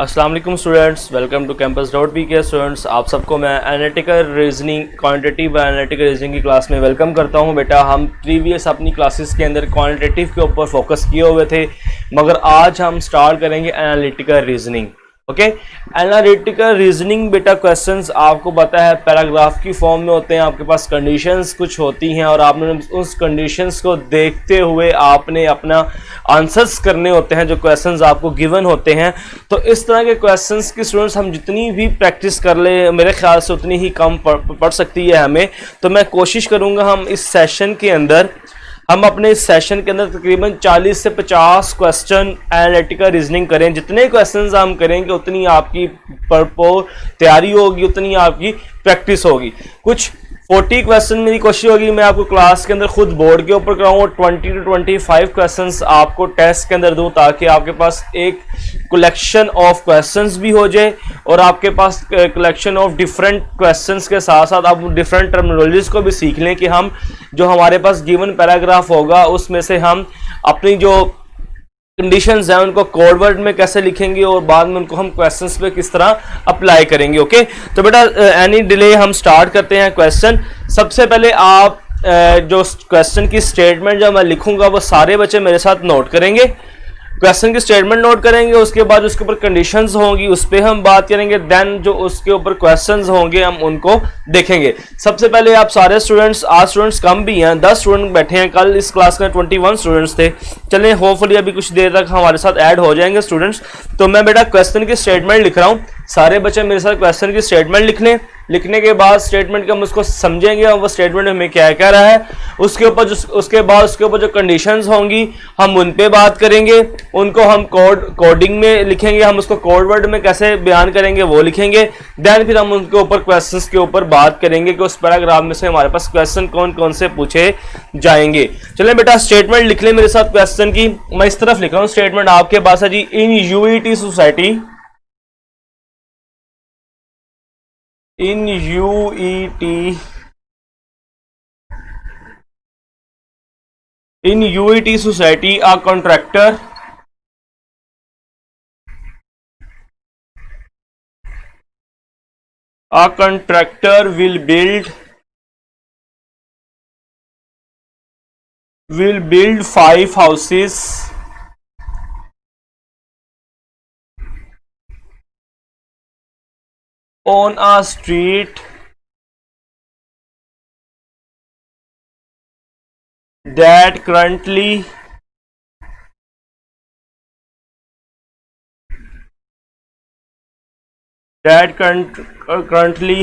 अस्सलाम वालेकुम students, welcome to campus.pk। Students, आप सबको मैं analytical reasoning, quantitative analytical reasoning की क्लास में वेलकम करता हूं। बेटा, हम प्रीवियस अपनी क्लासेस के अंदर क्वांटिटेटिव के ऊपर फोकस किए हुए थे, मगर आज हम स्टार्ट करेंगे analytical reasoning. Okay, analytical reasoning बेटा क्वेश्चंस आपको पता है पैराग्राफ की फॉर्म में होते हैं। आपके पास कंडीशंस कुछ होती हैं और आपने उस कंडीशंस को देखते हुए आपने अपना आंसर्स करने होते हैं जो क्वेश्चंस आपको गिवन होते हैं। तो इस तरह के क्वेश्चंस की स्टूडेंट्स हम जितनी भी प्रैक्टिस कर ले, मेरे ख्याल से उतनी ही कम पड़ सकती है हमें। तो मैं कोशिश करूँगा हम इस सेशन के अंदर तकरीबन 40 से 50 क्वेश्चन एनालिटिकल रीजनिंग करें। जितने क्वेश्चंस हम करेंगे उतनी आपकी तैयारी होगी, उतनी आपकी प्रैक्टिस होगी। कुछ 40 क्वेश्चन मेरी कोशिश होगी मैं आपको क्लास के अंदर खुद बोर्ड के ऊपर कराऊँ और 20 to 25 क्वेश्चंस आपको टेस्ट के अंदर दूँ, ताकि आपके पास एक कलेक्शन ऑफ क्वेश्चंस भी हो जाए और आपके पास कलेक्शन ऑफ डिफरेंट क्वेश्चंस के साथ साथ आप डिफरेंट टर्मिनोलॉजीज को भी सीख लें कि हम जो हमारे पास गिवन पैराग्राफ होगा उसमें से हम अपनी जो कंडीशंस हैं उनको कोड वर्ड में कैसे लिखेंगे और बाद में उनको हम क्वेश्चंस पे किस तरह अप्लाई करेंगे। ओके, तो बेटा एनी डिले हम स्टार्ट करते हैं क्वेश्चन। सबसे पहले आप जो क्वेश्चन की स्टेटमेंट जो मैं लिखूंगा वो सारे बच्चे मेरे साथ नोट करेंगे। क्वेश्चन की स्टेटमेंट नोट करेंगे, उसके बाद उसके ऊपर कंडीशंस होंगी उस पर हम बात करेंगे, देन जो उसके ऊपर क्वेश्चंस होंगे हम उनको देखेंगे। सबसे पहले आप सारे स्टूडेंट्स, आज स्टूडेंट्स कम भी हैं, 10 स्टूडेंट बैठे हैं, कल इस क्लास में 21 स्टूडेंट्स थे। चलें, होपफुली अभी कुछ देर तक हमारे साथ ऐड हो जाएंगे स्टूडेंट्स। तो मैं बेटा क्वेश्चन की स्टेटमेंट लिख रहा हूँ, सारे बच्चे मेरे साथ क्वेश्चन की स्टेटमेंट लिख लें। लिखने के बाद स्टेटमेंट के हम उसको समझेंगे और वो स्टेटमेंट हमें क्या कह रहा है। उसके ऊपर जो कंडीशंस होंगी हम उन पे बात करेंगे, उनको हम कोडिंग में लिखेंगे, हम उसको कोड वर्ड में कैसे बयान करेंगे वो लिखेंगे। देन फिर हम उनके ऊपर क्वेश्चंस के ऊपर बात करेंगे कि उस पैराग्राफ में से हमारे पास क्वेश्चन कौन कौन से पूछे जाएंगे। चलें बेटा, स्टेटमेंट लिख लें मेरे साथ क्वेश्चन की। मैं इस तरफ लिख रहा हूँ, स्टेटमेंट आपके पास है जी। In UET society, in UET society a contractor will build 5 houses on a street that currently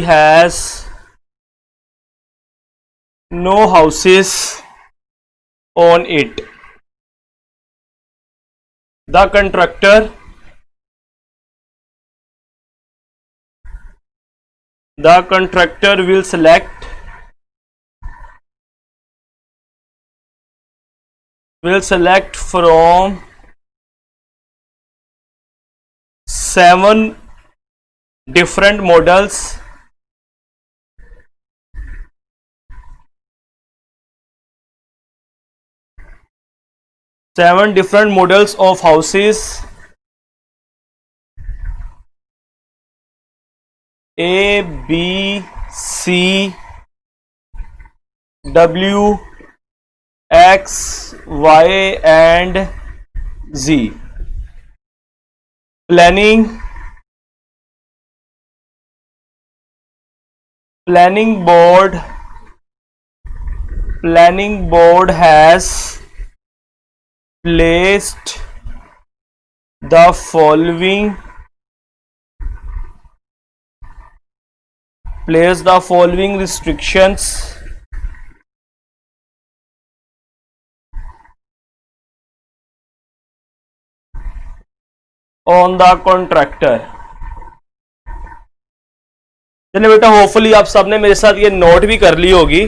has no houses on it. The contractor will select from 7 different models of houses A, B, C, W, X, Y and Z. Planning board has placed the following restrictions on the contractor. चलिए बेटा, hopefully आप सबने मेरे साथ ये note भी कर ली होगी।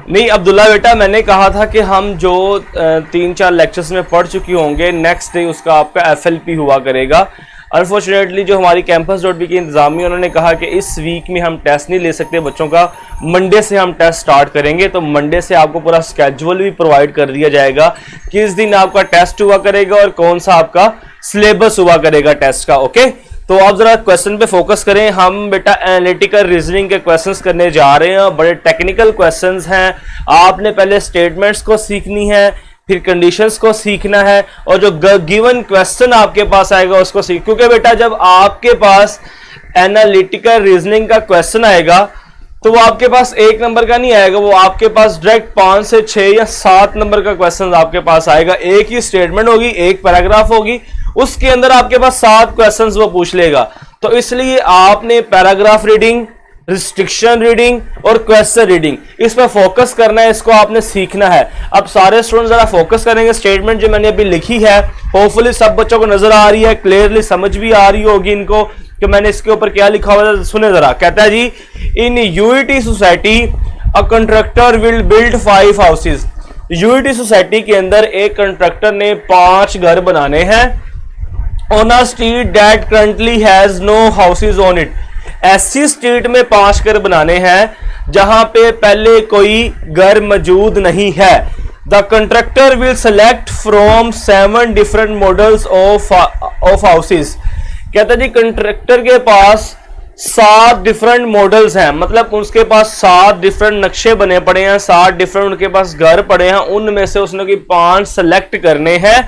नहीं अब्दुल्ला बेटा, मैंने कहा था कि हम जो 3-4 लेक्चर्स में पढ़ चुके होंगे नेक्स्ट डे उसका आपका FLP हुआ करेगा। अनफॉर्चुनेटली जो हमारी campus.b की इंतजामिया उन्होंने कहा कि इस वीक में हम टेस्ट नहीं ले सकते बच्चों का, मंडे से हम टेस्ट स्टार्ट करेंगे। तो मंडे से आपको पूरा स्केड्यूल भी प्रोवाइड कर दिया जाएगा, किस दिन आपका टेस्ट हुआ करेगा और कौन सा आपका सिलेबस हुआ करेगा टेस्ट का। ओके, तो आप जरा क्वेश्चन पे फोकस करें। हम बेटा एनालिटिकल रीजनिंग के क्वेश्चंस करने जा रहे हैं, बड़े टेक्निकल क्वेश्चंस हैं। आपने पहले स्टेटमेंट्स को सीखनी है, फिर कंडीशंस को सीखना है, और जो गिवन क्वेश्चन आपके पास आएगा उसको सीख, क्योंकि बेटा जब आपके पास एनालिटिकल रीजनिंग का क्वेश्चन आएगा तो वो आपके पास 1 नंबर का नहीं आएगा, वो आपके पास डायरेक्ट 5 से 6 या 7 नंबर का क्वेश्चन आपके पास आएगा। एक ही स्टेटमेंट होगी, एक पैराग्राफ होगी, उसके अंदर आपके पास 7 क्वेश्चंस वो पूछ लेगा। तो इसलिए आपने पैराग्राफ रीडिंग, रिस्ट्रिक्शन रीडिंग और क्वेश्चन रीडिंग, इस पर फोकस करना है, इसको आपने सीखना है। अब सारे स्टूडेंट जरा फोकस करेंगे। स्टेटमेंट जो मैंने अभी लिखी है होपफुली सब बच्चों को नजर आ रही है, क्लियरली समझ भी आ रही होगी इनको कि मैंने इसके ऊपर क्या लिखा हुआ है। सुने जरा, कहता है जी, in UET society a contractor will build 5 houses. UET society के अंदर एक कंट्रक्टर ने 5 घर बनाने हैं on a street that currently has no houses on it. ऐसी स्ट्रीट में 5 घर बनाने हैं जहां पे पहले कोई घर मौजूद नहीं है। The contractor will select from 7 different models of houses. कहता जी कंट्रक्टर के पास 7 डिफरेंट मॉडल्स हैं, मतलब उसके पास 7 डिफरेंट नक्शे बने पड़े हैं, 7 डिफरेंट उनके पास घर पड़े हैं, उनमें से उसने कोई 5 सेलेक्ट करने हैं।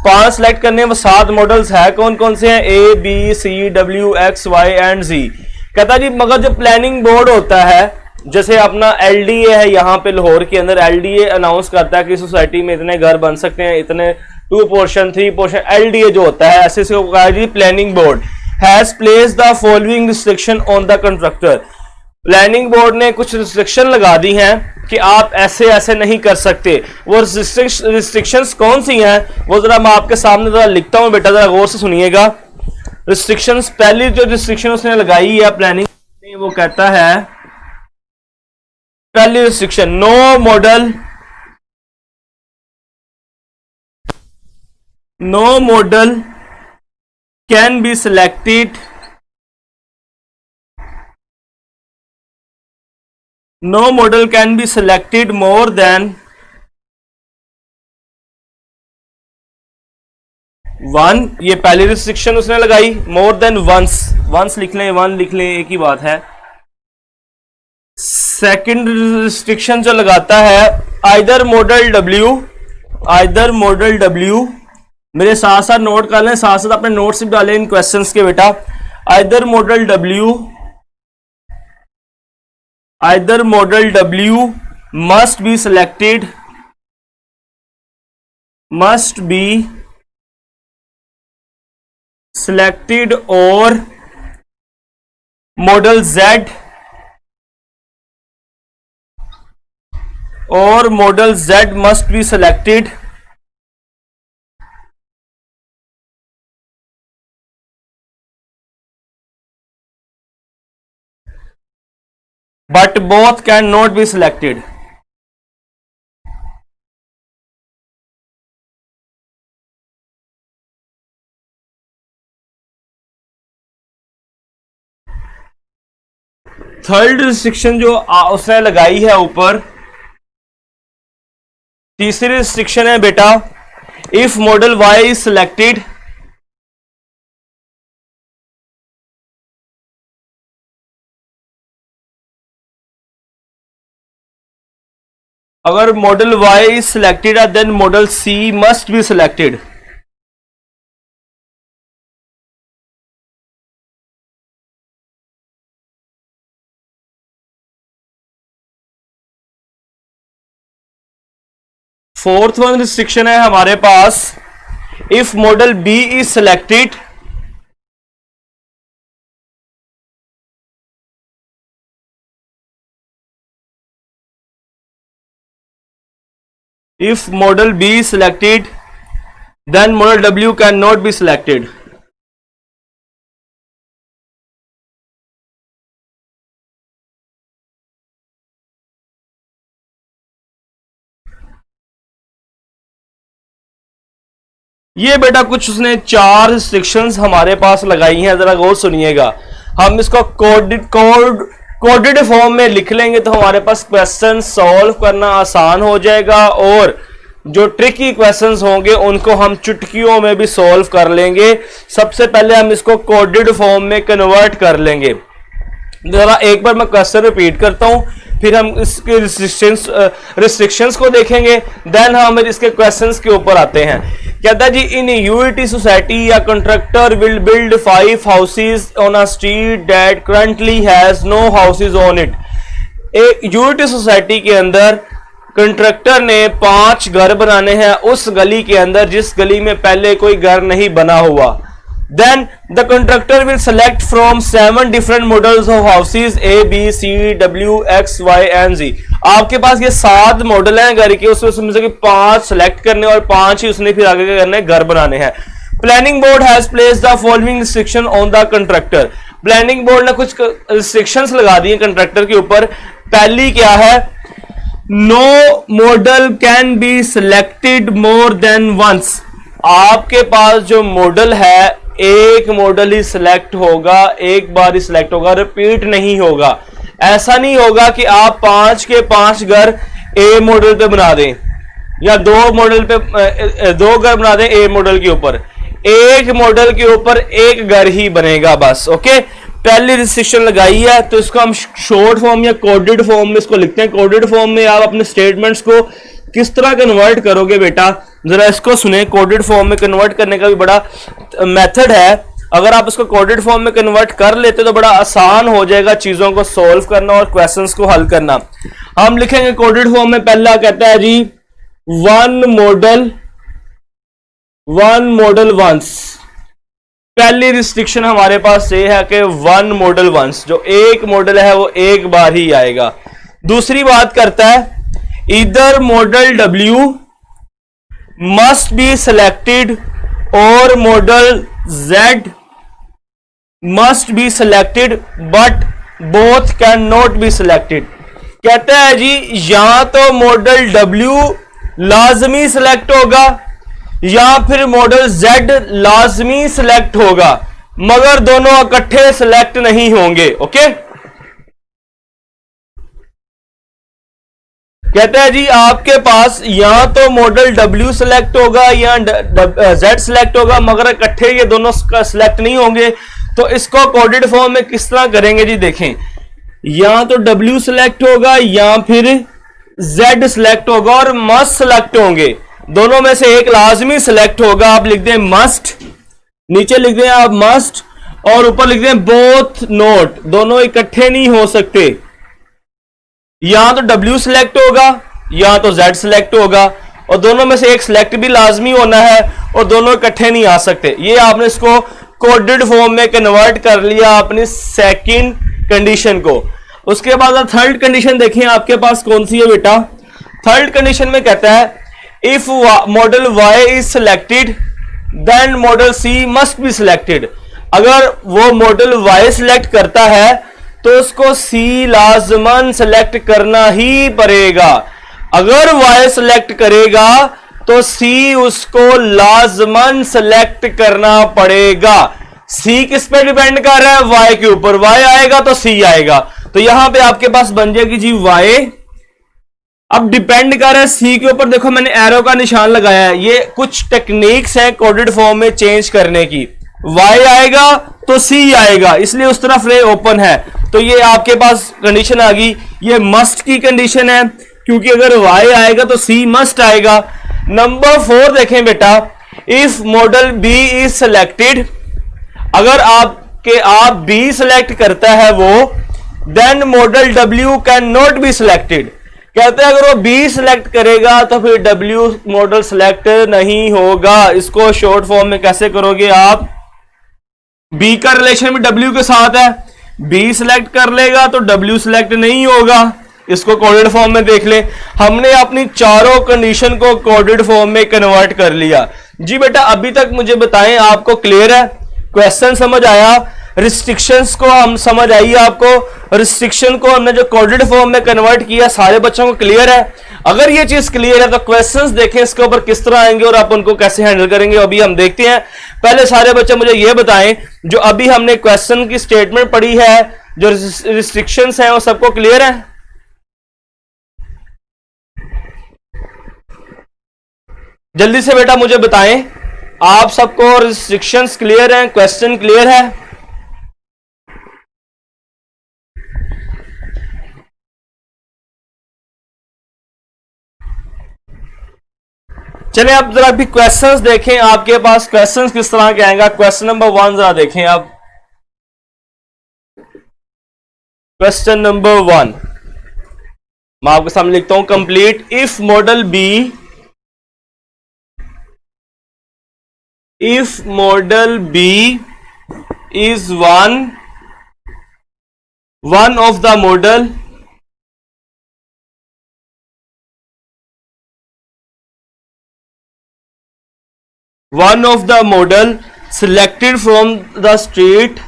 5 सेलेक्ट करने में 7 मॉडल्स है, कौन कौन से हैं? A B C W X Y and Z. कहता जी मगर जो प्लानिंग बोर्ड होता है, जैसे अपना एलडीए है यहाँ पे लाहौर के अंदर, एलडीए अनाउंस करता है कि सोसाइटी में इतने घर बन सकते हैं, इतने 2 पोर्शन 3 पोर्शन, एलडीए जो होता है ऐसे जी planning board has place the following restriction on the contractor. Planning board ने कुछ रिस्ट्रिक्शन लगा दी हैं कि आप ऐसे ऐसे नहीं कर सकते। वो रिस्ट्रिक्शंस कौन सी हैं वो जरा मैं आपके सामने जरा लिखता हूं, बेटा जरा गौर से सुनिएगा। रिस्ट्रिक्शंस, पहली जो रिस्ट्रिक्शन उसने लगाई है प्लानिंग ने, वो कहता है, पहली restriction, no model can be selected, no model can be selected more than 1। ये पहली रिस्ट्रिक्शन उसने लगाई। मोर देन वंस लिख लें, 1 लिख लें, एक ही बात है। सेकंड रिस्ट्रिक्शन जो लगाता है, आइदर मॉडल डब्ल्यू, मेरे साथ साथ नोट कर लें, साथ साथ अपने नोट्स भी डालें इन क्वेश्चंस के बेटा। Either model W must be selected or model Z must be selected but both can not be selected। Third restriction जो उसने लगाई है ऊपर, तीसरी रिस्ट्रिक्शन है बेटा, if model Y is selected, अगर मॉडल Y इज सिलेक्टेड है then model C must be selected. Fourth one restriction है हमारे पास, if model B is selected, if model B is selected then model W cannot be selected। ये बेटा कुछ उसने 4 restrictions हमारे पास लगाई हैं, जरा गौर सुनिएगा। हम इसको कोडेड फॉर्म में लिख लेंगे तो हमारे पास क्वेश्चन सॉल्व करना आसान हो जाएगा, और जो ट्रिकी क्वेश्चंस होंगे उनको हम चुटकियों में भी सॉल्व कर लेंगे। सबसे पहले हम इसको कोडेड फॉर्म में कन्वर्ट कर लेंगे। जरा एक बार मैं क्वेश्चन रिपीट करता हूं, फिर हम इसके रिस्ट्रिक्शंस को देखेंगे, देन हम इसके क्वेश्चंस के ऊपर आते हैं। कहता है जी, इन यूनिटी सोसाइटी या contractor will build 5 houses on a street that currently has no houses on it. एक यूनिटी सोसाइटी के अंदर कंट्रैक्टर ने 5 घर बनाने हैं उस गली के अंदर जिस गली में पहले कोई घर नहीं बना हुआ। Then the contractor will select from 7 different models of houses A, B, C, W, X, Y and Z। आपके पास ये 7 मॉडल हैं घर के, उसमें से 5 सेलेक्ट करने और 5 ही उसने फिर आगे क्या करना है, घर बनाने हैं। Planning board has placed the following restriction on the contractor. Planning board ने कुछ रिस्ट्रिक्शंस लगा दी हैं कंट्रैक्टर के ऊपर। पहली क्या है, no model can be selected more than once. आपके पास जो मॉडल है एक मॉडल ही सिलेक्ट होगा, एक बार ही सिलेक्ट होगा, रिपीट नहीं होगा। ऐसा नहीं होगा कि आप 5 के 5 घर ए मॉडल पे बना दें या 2 मॉडल पे 2 घर बना दें ए मॉडल के ऊपर। एक मॉडल के ऊपर एक घर ही बनेगा बस। ओके, पहली रिस्ट्रिक्शन लगाई है तो इसको हम शॉर्ट फॉर्म या कोडेड फॉर्म में इसको लिखते हैं। कोडेड फॉर्म में आप अपने स्टेटमेंट्स को किस तरह कन्वर्ट करोगे बेटा, जरा इसको सुने। कोडेड फॉर्म में कन्वर्ट करने का भी बड़ा मेथड है। अगर आप इसको कोडेड फॉर्म में कन्वर्ट कर लेते तो बड़ा आसान हो जाएगा चीजों को सॉल्व करना और क्वेश्चंस को हल करना। हम लिखेंगे कोडेड फॉर्म में, पहला कहता है जी वन मॉडल वंस। पहली रिस्ट्रिक्शन हमारे पास ये है कि 1 मॉडल वंस, जो एक मॉडल है वो एक बार ही आएगा। दूसरी बात करता है either model W must be selected or model Z must be selected but both cannot be selected। कहता है जी या तो मॉडल W लाजमी सिलेक्ट होगा या फिर मॉडल Z लाजमी सिलेक्ट होगा, मगर दोनों इकट्ठे सिलेक्ट नहीं होंगे। ओके, कहता है जी आपके पास या तो मॉडल W सिलेक्ट होगा या Z सिलेक्ट होगा, मगर इकट्ठे ये दोनों सिलेक्ट नहीं होंगे। तो इसको कोडेड फॉर्म में किस तरह करेंगे जी, देखें। या तो W सिलेक्ट होगा या फिर Z सिलेक्ट होगा और मस्ट सिलेक्ट होंगे। दोनों में से एक लाजमी सिलेक्ट होगा। आप लिख दें मस्ट, नीचे लिख दें आप मस्ट और ऊपर लिख दें बोथ नोट। दोनों इकट्ठे नहीं हो सकते। या तो W सिलेक्ट होगा या तो Z सिलेक्ट होगा, और दोनों में से एक सिलेक्ट भी लाजमी होना है और दोनों इकट्ठे नहीं आ सकते। ये आपने इसको कोडेड फॉर्म में कन्वर्ट कर लिया अपनी सेकंड कंडीशन को। उसके बाद थर्ड कंडीशन देखें आपके पास कौन सी है बेटा। थर्ड कंडीशन में कहता है if model Y is selected then model C must be selected. अगर वो मॉडल Y सिलेक्ट करता है तो उसको C लाजमन सिलेक्ट करना ही पड़ेगा। अगर Y सिलेक्ट करेगा तो C उसको लाजमन सिलेक्ट करना पड़ेगा। C किस पे डिपेंड कर रहा है, Y के ऊपर। Y आएगा तो C आएगा। तो यहां पे आपके पास बन जाएगी जी Y। अब डिपेंड कर रहा है C के ऊपर। देखो मैंने एरो का निशान लगाया है। ये कुछ टेक्निक्स हैं कोडेड फॉर्म में चेंज करने की। Y आएगा तो C आएगा, इसलिए उस तरफ रे ओपन है। तो ये आपके पास कंडीशन आ गई। ये मस्ट की कंडीशन है, क्योंकि अगर Y आएगा तो C मस्ट आएगा। नंबर 4 देखें बेटा, if model B is selected. अगर आप B सिलेक्ट करता है वो, then model W can not be selected. कहते हैं अगर वो B सिलेक्ट करेगा तो फिर W मॉडल सिलेक्ट नहीं होगा। इसको शॉर्ट फॉर्म में कैसे करोगे आप, B का रिलेशन भी W के साथ है। B सिलेक्ट कर लेगा तो W सिलेक्ट नहीं होगा। इसको कोडेड फॉर्म में देख ले। हमने अपनी चारों कंडीशन को कोडेड फॉर्म में कन्वर्ट कर लिया। जी बेटा अभी तक मुझे बताएं आपको क्लियर है, क्वेश्चन समझ आया। रिस्ट्रिक्शंस को हम समझ आई आपको, रिस्ट्रिक्शन को हमने जो कोडेड फॉर्म में कन्वर्ट किया, सारे बच्चों को क्लियर है? अगर ये चीज क्लियर है तो क्वेश्चंस देखें इसके ऊपर किस तरह आएंगे और आप उनको कैसे हैंडल करेंगे, अभी हम देखते हैं। पहले सारे बच्चे मुझे ये बताएं, जो अभी हमने क्वेश्चन की स्टेटमेंट पढ़ी है, जो रिस्ट्रिक्शंस हैं वो सबको क्लियर है? जल्दी से बेटा मुझे बताएं, आप सबको रिस्ट्रिक्शंस क्लियर हैं, क्वेश्चन क्लियर है? चलिए अब जरा भी क्वेश्चंस देखें, आपके पास क्वेश्चंस किस तरह के आएगा। क्वेश्चन नंबर 1 जरा देखें आप। क्वेश्चन नंबर 1 मैं आपके सामने लिखता हूं, complete if model B, if model B is one of the model selected from the street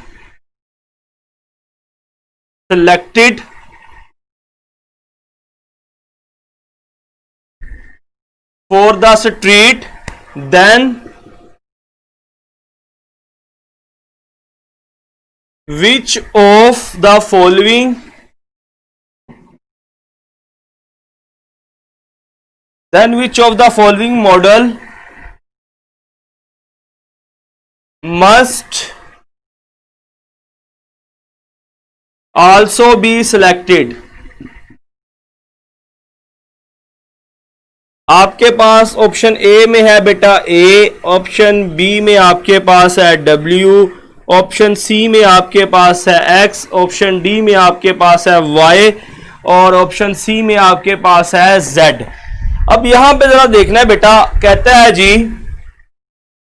for the street, then which of the following model must also be selected? आपके पास option A में है बेटा ए, option B में आपके पास है W, option C में आपके पास है एक्स, ऑप्शन डी में आपके पास है वाई और ऑप्शन सी में आपके पास है जेड। अब यहां पे जरा देखना है बेटा, कहता है जी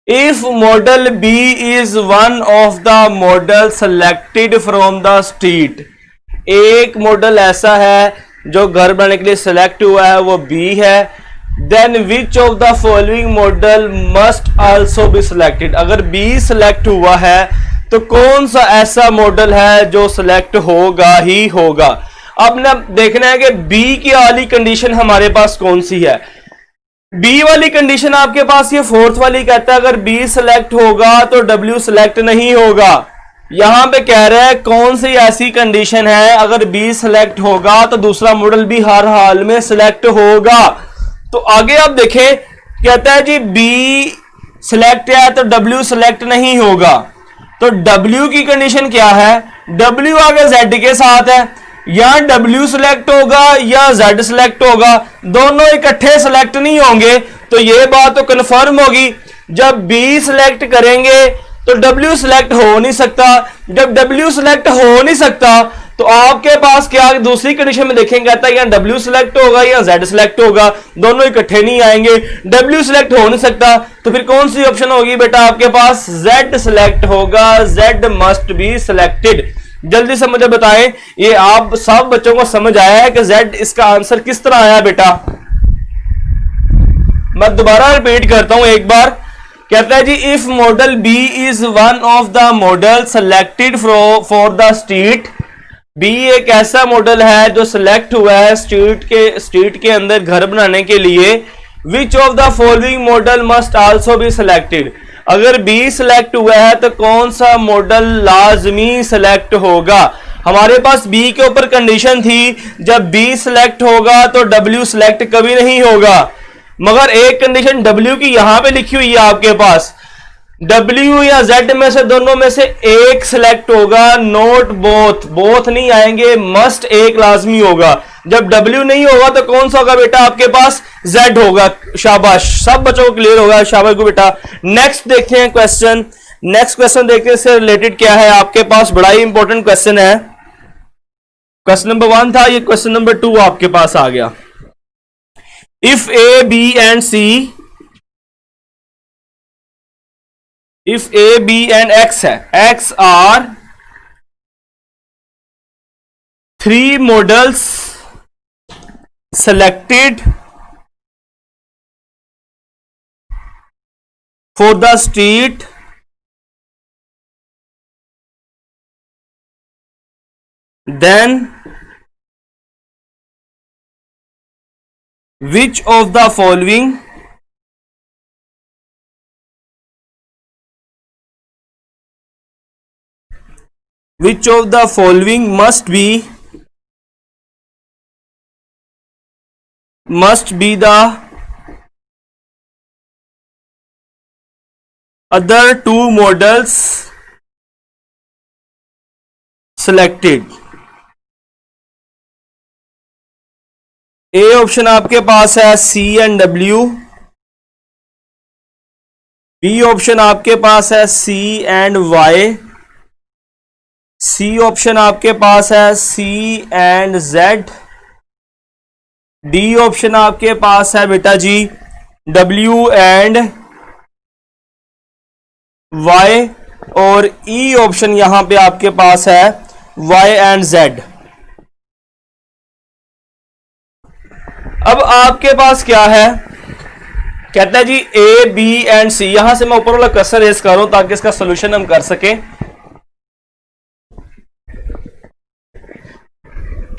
if model B is one of the model selected from the street, एक मॉडल ऐसा है जो घर बनाने के लिए सिलेक्ट हुआ है, वो बी है, then which of the following model must also be selected, अगर बी सिलेक्ट हुआ है तो कौन सा ऐसा मॉडल है जो सिलेक्ट होगा ही होगा। अब ना देखना है कि बी की वाली कंडीशन हमारे पास कौन सी है। बी वाली कंडीशन आपके पास ये फोर्थ वाली कहता है अगर बी सिलेक्ट होगा तो डब्ल्यू सिलेक्ट नहीं होगा। यहां पे कह रहा है कौन सी ऐसी कंडीशन है अगर बी सिलेक्ट होगा तो दूसरा मॉडल भी हर हाल में सिलेक्ट होगा। तो आगे आप देखें, कहता है जी बी सिलेक्ट है तो डब्ल्यू सिलेक्ट नहीं होगा, तो W की कंडीशन क्या है, W आगे Z के साथ है, या W सिलेक्ट होगा या Z सिलेक्ट होगा, दोनों इकट्ठे सिलेक्ट नहीं होंगे। तो ये बात तो कंफर्म होगी, जब B सिलेक्ट करेंगे तो W सिलेक्ट हो नहीं सकता, जब W सिलेक्ट हो नहीं सकता तो आपके पास क्या दूसरी कंडीशन में देखेंगे, कहता है या W सिलेक्ट होगा या Z सिलेक्ट होगा, दोनों इकट्ठे नहीं आएंगे। W सिलेक्ट हो नहीं सकता तो फिर कौन सी ऑप्शन होगी बेटा आपके पास, Z सिलेक्ट होगा, Z मस्ट बी सिलेक्टेड। जल्दी से मुझे बताएं, ये आप सब बच्चों को समझ आया है कि Z इसका आंसर किस तरह आया बेटा? मैं दोबारा रिपीट करता हूं एक बार, कहता है जी if model B is one of the model selected for the street, B एक ऐसा मॉडल है जो सिलेक्ट हुआ है स्ट्रीट के अंदर घर बनाने के लिए, विच of the following model must also be selected, अगर बी सिलेक्ट हुआ है तो कौन सा मॉडल लाजमी सिलेक्ट होगा। हमारे पास बी के ऊपर कंडीशन थी जब बी सिलेक्ट होगा तो डब्ल्यू सिलेक्ट कभी नहीं होगा, मगर एक कंडीशन डब्ल्यू की यहां पे लिखी हुई है आपके पास, W या Z में से दोनों में से एक सिलेक्ट होगा, नोट बोथ, बोथ नहीं आएंगे, मस्ट एक लाजमी होगा। जब W नहीं होगा तो कौन सा होगा बेटा आपके पास, Z होगा। शाबाश, सब बच्चों को क्लियर होगा, शाबाश को बेटा। नेक्स्ट देखते हैं क्वेश्चन, नेक्स्ट क्वेश्चन देखते हैं इससे रिलेटेड क्या है आपके पास, बड़ा ही इंपॉर्टेंट क्वेश्चन है। क्वेश्चन नंबर 1 था, ये क्वेश्चन नंबर 2 आपके पास आ गया। If A, B and C, if A, B and X है, X are 3 models selected for the street then which of the following must be the other two models selected? A option आपके पास है सी and W, B option आपके पास है सी and Y, C option आपके पास है सी एंड जेड, डी ऑप्शन आपके पास है बेटा जी डब्ल्यू एंड वाई, और ई ऑप्शन यहां पे आपके पास है वाई एंड जेड। अब आपके पास क्या है, कहता है जी ए बी एंड सी। यहां से मैं ऊपर वाला कर्सर रेस कर रहा हूं ताकि इसका सोल्यूशन हम कर सकें।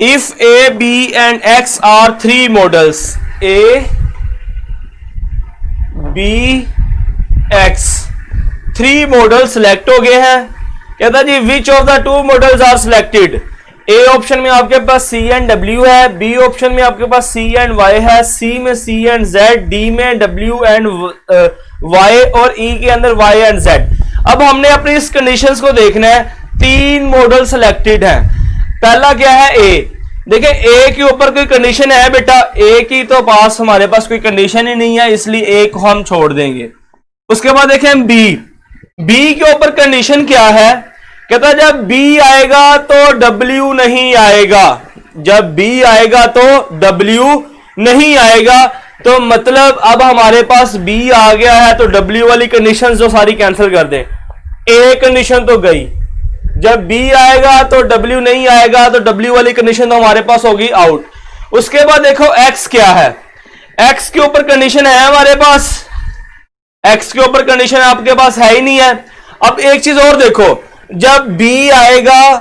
If A B and X are three models, A B X three model select हो गए हैं। कहता जी which of the two models are selected. A option में आपके पास सी एंड डब्ल्यू है, बी ऑप्शन में आपके पास सी एंड वाई है, सी में सी एंड जेड, डी में डब्ल्यू एंड वाई, और ई के अंदर वाई एंड जेड। अब हमने अपनी इस कंडीशंस को देखना है। तीन मॉडल सिलेक्टेड हैं। पहला क्या है ए, देखिए ए के ऊपर कोई कंडीशन है बेटा, ए की तो पास हमारे पास कोई कंडीशन ही नहीं है, इसलिए ए को हम छोड़ देंगे। उसके बाद देखें बी, बी के ऊपर कंडीशन क्या है, कहता जब बी आएगा तो डब्ल्यू नहीं आएगा, जब बी आएगा तो डब्ल्यू नहीं आएगा। तो मतलब अब हमारे पास बी आ गया है तो डब्ल्यू वाली कंडीशन जो सारी कैंसिल कर दे। ए कंडीशन तो गई, जब बी आएगा तो डब्ल्यू नहीं आएगा, तो डब्ल्यू वाली कंडीशन तो हमारे पास होगी आउट। उसके बाद देखो एक्स क्या है, एक्स के ऊपर कंडीशन है हमारे पास, एक्स के ऊपर कंडीशन आपके पास है ही नहीं है। अब एक चीज और देखो, जब B आएगा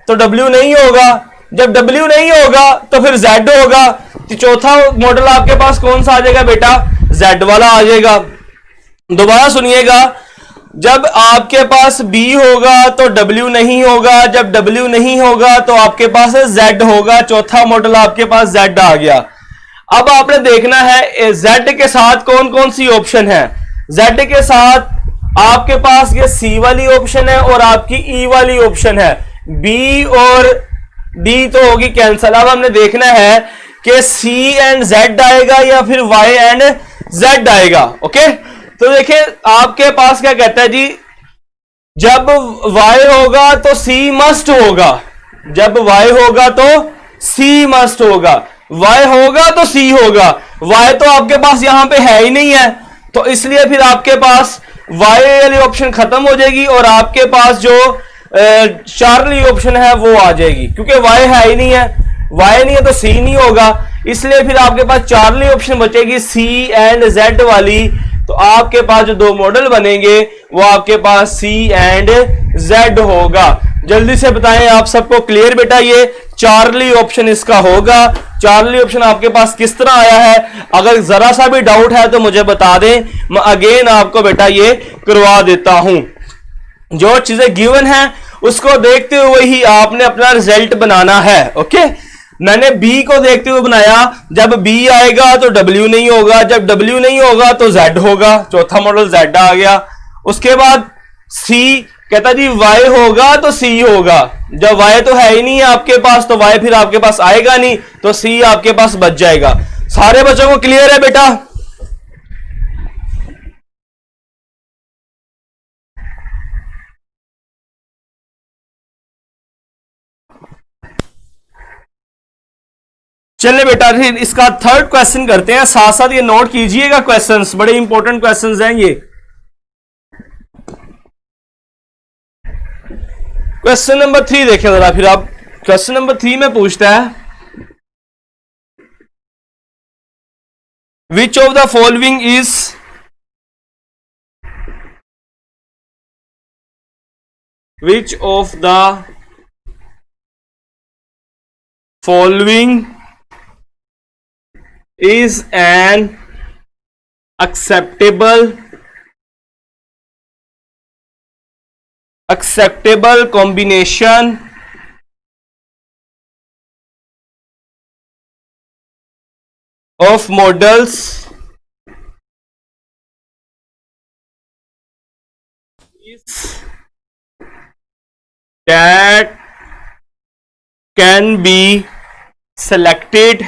तो W नहीं होगा, जब W नहीं होगा तो फिर Z होगा। तो चौथा मॉडल आपके पास कौन सा आ जाएगा बेटा, Z वाला आ जाएगा। दोबारा सुनिएगा, जब आपके पास B होगा तो W नहीं होगा, जब W नहीं होगा तो आपके पास Z होगा। चौथा मॉडल आपके पास Z आ गया। अब आपने देखना है Z के साथ कौन कौन सी ऑप्शन है। Z के साथ आपके पास ये सी वाली ऑप्शन है और आपकी ई वाली ऑप्शन है, बी और डी तो होगी कैंसल। अब हमने देखना है कि सी एंड जेड आएगा या फिर वाई एंड जेड आएगा। ओके, तो देखिए आपके पास क्या कहता है जी, जब वाई होगा तो सी मस्ट होगा, जब वाई होगा तो सी मस्ट होगा, वाई होगा तो सी होगा। वाई तो आपके पास यहां पे है ही नहीं है, तो इसलिए फिर आपके पास वाई वाली ऑप्शन खत्म हो जाएगी और आपके पास जो चार्ली ऑप्शन है वो आ जाएगी, क्योंकि वाई है ही नहीं है, वाई नहीं है तो सी नहीं होगा, इसलिए फिर आपके पास चार्ली ऑप्शन बचेगी सी एंड जेड वाली। तो आपके पास जो दो मॉडल बनेंगे वो आपके पास सी एंड जेड होगा। जल्दी से बताएं आप सबको क्लियर बेटा, ये चार्ली ऑप्शन इसका होगा। चार्ली ऑप्शन आपके पास किस तरह आया है, अगर जरा सा भी डाउट है तो मुझे बता दें, मैं अगेन आपको बेटा ये करवा देता हूं। जो चीजें गिवन है उसको देखते हुए ही आपने अपना रिजल्ट बनाना है। ओके, मैंने बी को देखते हुए बनाया, जब बी आएगा तो डब्ल्यू नहीं होगा, जब डब्ल्यू नहीं होगा तो जेड होगा, चौथा मॉडल जेड आ गया। उसके बाद सी कहता जी वाई होगा तो सी होगा, जब वाई तो है ही नहीं है आपके पास तो वाई फिर आपके पास आएगा नहीं, तो सी आपके पास बच जाएगा। सारे बच्चों को क्लियर है बेटा? चलिए बेटा फिर इसका थर्ड क्वेश्चन करते हैं, साथ साथ ये नोट कीजिएगा, क्वेश्चंस बड़े इंपॉर्टेंट क्वेश्चंस हैं ये। क्वेश्चन नंबर 3 देखें जरा फिर आप। क्वेश्चन नंबर 3 में पूछता है, which of the following is which of the following is an acceptable combination of models that can be selected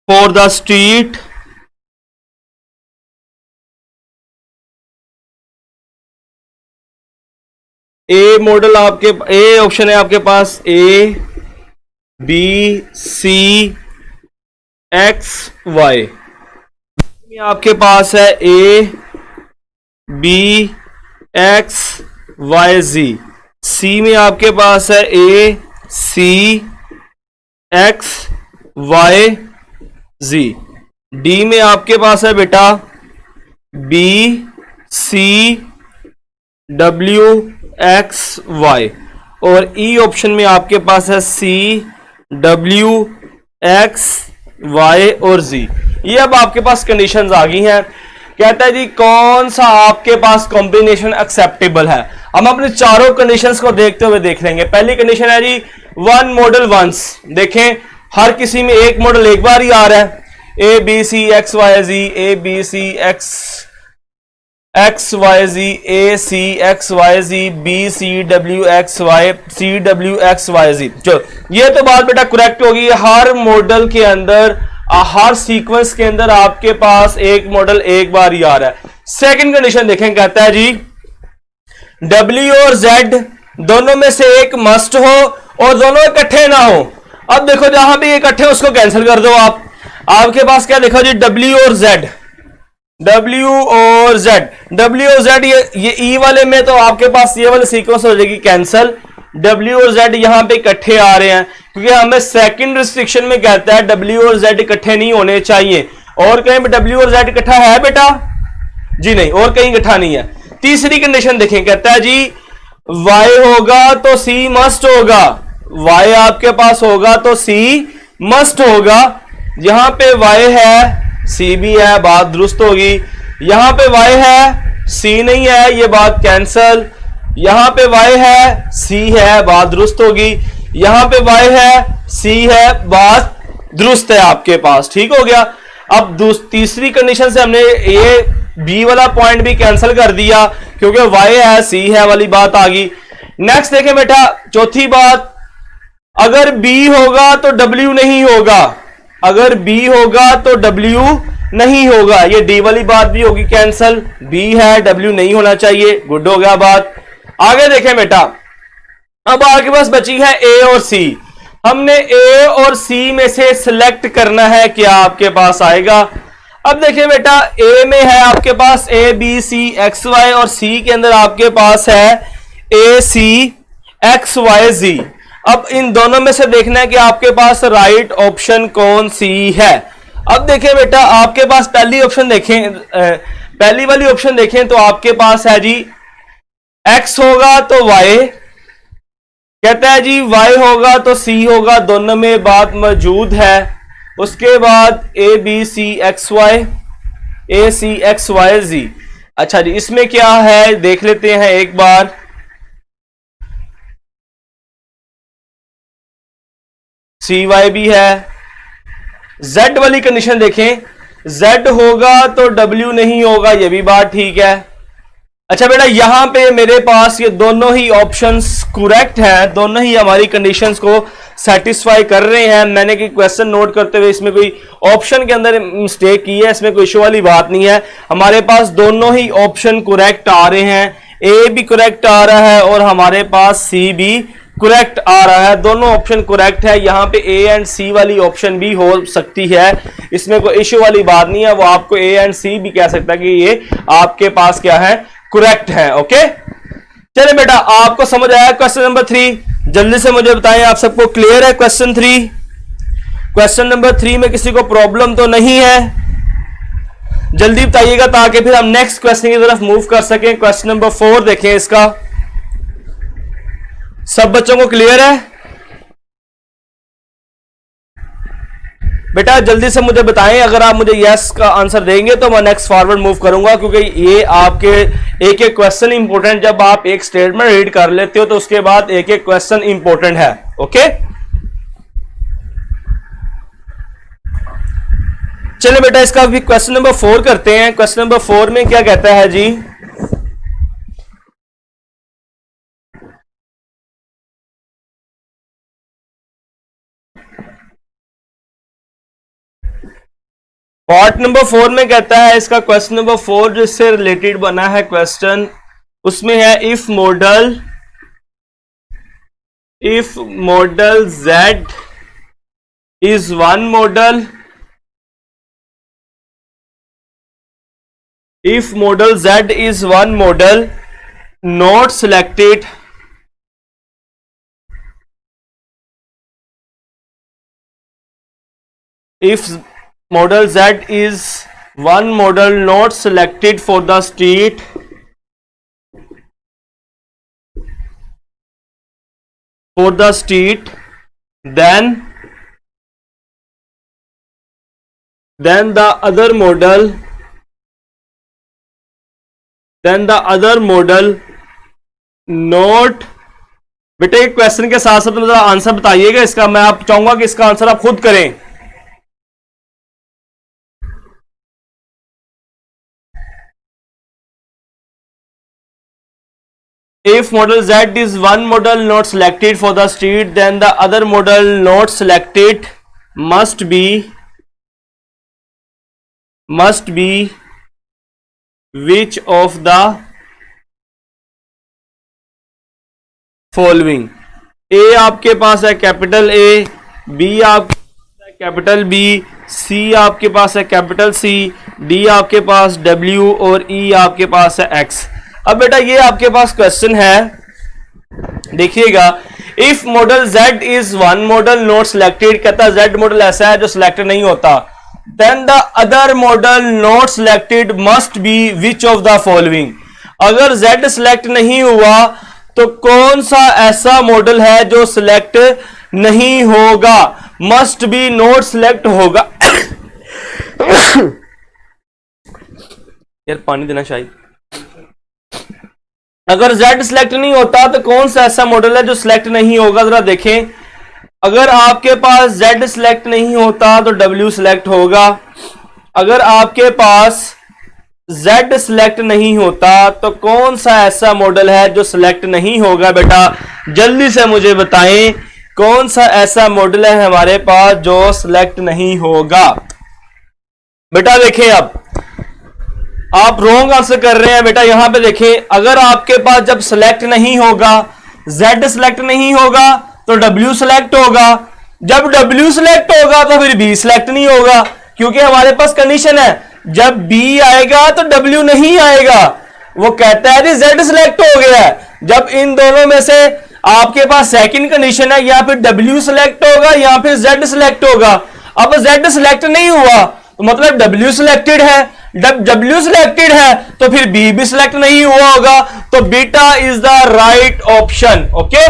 for the street A model आपके ए ऑप्शन है आपके पास A B C X Y आपके पास है A B X Y Z C में आपके पास है A C X Y Z D में आपके पास है बेटा B C W X Y और ई ऑप्शन में आपके पास है सी डब्ल्यू एक्स वाई और जी। ये अब आपके पास कंडीशंस आ गई हैं। कहता है जी कौन सा आपके पास कॉम्बिनेशन एक्सेप्टेबल है। हम अपने चारों कंडीशंस को देखते हुए देख लेंगे। पहली कंडीशन है जी वन मॉडल वंस। देखें हर किसी में एक मॉडल एक बार ही आ रहा है। A B C X Y Z A B C X X Y Z A C X Y Z B C W X Y C W X Y Z. चलो ये तो बात बेटा करेक्ट होगी। हर मॉडल के अंदर हर सीक्वेंस के अंदर आपके पास एक मॉडल एक बार ही आ रहा है। सेकंड कंडीशन देखें कहता है जी W और Z दोनों में से एक मस्ट हो और दोनों इकट्ठे ना हो। अब देखो जहां भी इकट्ठे उसको कैंसिल कर दो आप। आपके पास क्या देखो जी W और Z W और Z ये E वाले में तो आपके पास ये वाले सीक्वेंस हो जाएगी कैंसिल। W और Z यहां पे इकट्ठे आ रहे हैं क्योंकि हमें सेकंड रिस्ट्रिक्शन में कहता है W और Z इकट्ठे नहीं होने चाहिए। और कहीं पे W और Z इकट्ठा है बेटा जी नहीं, और कहीं इकट्ठा नहीं है। तीसरी कंडीशन देखें कहता है जी Y होगा तो C मस्ट होगा। Y आपके पास होगा तो C मस्ट होगा। यहां पे Y है C भी है, बात दुरुस्त होगी। यहां पे Y है C नहीं है, ये बात कैंसल। यहां पे Y है C है, बात दुरुस्त होगी। यहां पे Y है C है, बात दुरुस्त है आपके पास। ठीक हो गया। अब तीसरी कंडीशन से हमने ये B वाला पॉइंट भी कैंसिल कर दिया क्योंकि Y है C है वाली बात आ गई। नेक्स्ट देखें बेटा चौथी बात, अगर B होगा तो W नहीं होगा। अगर B होगा तो W नहीं होगा। ये D वाली बात भी होगी कैंसिल। B है W नहीं होना चाहिए, गुड हो गया बात। आगे देखें बेटा अब आपके पास बची है A और C। हमने A और C में से सिलेक्ट करना है, क्या आपके पास आएगा। अब देखिए बेटा A में है आपके पास A B C X Y और C के अंदर आपके पास है A C X Y Z। अब इन दोनों में से देखना है कि आपके पास राइट ऑप्शन कौन सी है। अब देखिए बेटा आपके पास पहली ऑप्शन देखें, पहली वाली ऑप्शन देखें तो आपके पास है जी X होगा तो Y, कहता है जी Y होगा तो C होगा, दोनों में बात मौजूद है। उसके बाद A B C X Y A C X Y Z। अच्छा जी इसमें क्या है देख लेते हैं एक बार। सी वाई भी है। Z वाली कंडीशन देखें, Z होगा तो W नहीं होगा, ये भी बात ठीक है। अच्छा बेटा यहां पे मेरे पास ये दोनों ही ऑप्शंस करेक्ट हैं, दोनों ही हमारी कंडीशंस को सेटिस्फाई कर रहे हैं। मैंने कि क्वेश्चन नोट करते हुए इसमें कोई ऑप्शन के अंदर मिस्टेक की है, इसमें कोई इशू वाली बात नहीं है। हमारे पास दोनों ही ऑप्शन करेक्ट आ रहे हैं। ए भी करेक्ट आ रहा है और हमारे पास सी भी करेक्ट आ रहा है। दोनों ऑप्शन करेक्ट है। यहाँ पे ए एंड सी वाली ऑप्शन भी हो सकती है, इसमें कोई इश्यू वाली बात नहीं है। वो आपको ए एंड सी भी कह सकता है कि ये आपके पास क्या है करेक्ट है। ओके चलिए बेटा आपको समझ आया क्वेश्चन नंबर 3। जल्दी से मुझे बताएं आप सबको क्लियर है क्वेश्चन 3। क्वेश्चन नंबर 3 में किसी को प्रॉब्लम तो नहीं है, जल्दी बताइएगा ताकि फिर हम नेक्स्ट क्वेश्चन की तरफ मूव कर सकें। क्वेश्चन नंबर 4 देखें इसका। सब बच्चों को क्लियर है? बेटा जल्दी से मुझे बताएं, अगर आप मुझे यस का आंसर देंगे तो मैं नेक्स्ट फॉरवर्ड मूव करूंगा, क्योंकि ये आपके एक एक क्वेश्चन इंपॉर्टेंट, जब आप एक स्टेटमेंट रीड कर लेते हो तो उसके बाद एक एक क्वेश्चन इंपॉर्टेंट है। ओके, चलिए बेटा इसका भी क्वेश्चन नंबर 4 करते हैं। क्वेश्चन नंबर 4 में क्या कहता है जी, पार्ट नंबर 4 में कहता है, इसका क्वेश्चन नंबर 4 जिससे रिलेटेड बना है क्वेश्चन, उसमें है if model Z is one model, if model Z is one model not selected if model Z is one model not selected for the street then the other model note. बेटे एक question के साथ साथ जरा answer बताइएगा इसका, मैं आप चाहूंगा कि इसका आंसर आप खुद करें। If model Z is one model not selected for the street, then the other model not selected must be which of the following? A आपके पास है कैपिटल A, B आपके पास है कैपिटल B, C आपके पास है कैपिटल C, D आपके पास W और E आपके पास है X। अब बेटा ये आपके पास क्वेश्चन है, देखिएगा, if model Z is one model not selected, कहता है Z मॉडल ऐसा है जो सिलेक्ट नहीं होता, then the other model not selected must be which of the following? अगर Z सिलेक्ट नहीं हुआ तो कौन सा ऐसा मॉडल है जो सिलेक्ट नहीं होगा? must be not select होगा। यार पानी देना शायद। अगर Z सिलेक्ट नहीं होता तो कौन सा ऐसा मॉडल है जो सिलेक्ट नहीं होगा? जरा देखें, अगर आपके पास Z सिलेक्ट नहीं होता तो W सिलेक्ट होगा, अगर आपके पास Z सिलेक्ट नहीं होता तो कौन सा ऐसा मॉडल है जो सिलेक्ट नहीं होगा? बेटा जल्दी से मुझे बताएं, कौन सा ऐसा मॉडल है हमारे पास जो सिलेक्ट नहीं होगा? बेटा देखें, अब आप रॉन्ग आंसर कर रहे हैं। बेटा यहां पे देखें, अगर आपके पास जब सिलेक्ट नहीं होगा, Z सिलेक्ट नहीं होगा तो W सिलेक्ट होगा, जब W सिलेक्ट होगा तो फिर B सिलेक्ट नहीं होगा, क्योंकि हमारे पास कंडीशन है जब B आएगा तो W नहीं आएगा। वो कहता है कि Z सिलेक्ट हो गया है, जब इन दोनों में से आपके पास सेकंड कंडीशन है, या फिर W सिलेक्ट होगा या फिर Z सिलेक्ट होगा। अब Z सिलेक्ट नहीं हुआ तो मतलब W सिलेक्टेड है, जब W सिलेक्टेड है तो फिर B भी सिलेक्ट नहीं हुआ होगा, तो beta is the right option. Okay,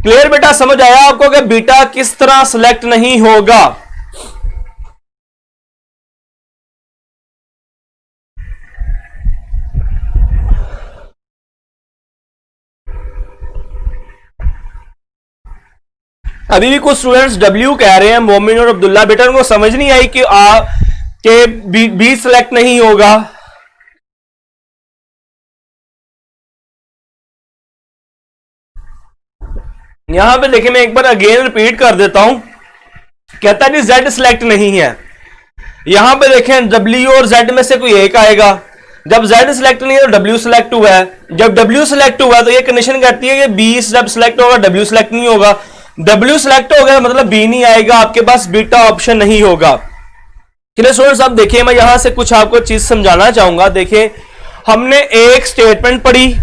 clear बेटा? समझ आया आपको कि बीटा किस तरह सिलेक्ट नहीं होगा? अभी भी कुछ स्टूडेंट्स W कह रहे हैं, मोमिन और अब्दुल्ला। बेटा उनको समझ नहीं आई कि बी सिलेक्ट नहीं होगा। यहां पे देखिए, मैं एक बार अगेन रिपीट कर देता हूं, कहता है कि Z सिलेक्ट नहीं है। यहां पे देखें, W और Z में से कोई एक आएगा, जब Z सिलेक्ट नहीं है तो W सिलेक्ट हुआ है, जब W सिलेक्ट हुआ तो ये कंडीशन कहती है कि B जब सिलेक्ट होगा W सिलेक्ट नहीं होगा, W सिलेक्ट हो गया मतलब B नहीं आएगा, आपके पास बीटा ऑप्शन नहीं होगा। चलिए स्टूडेंट्स, अब देखिए मैं यहां से कुछ आपको चीज समझाना चाहूंगा। देखिए, हमने एक स्टेटमेंट पढ़ी,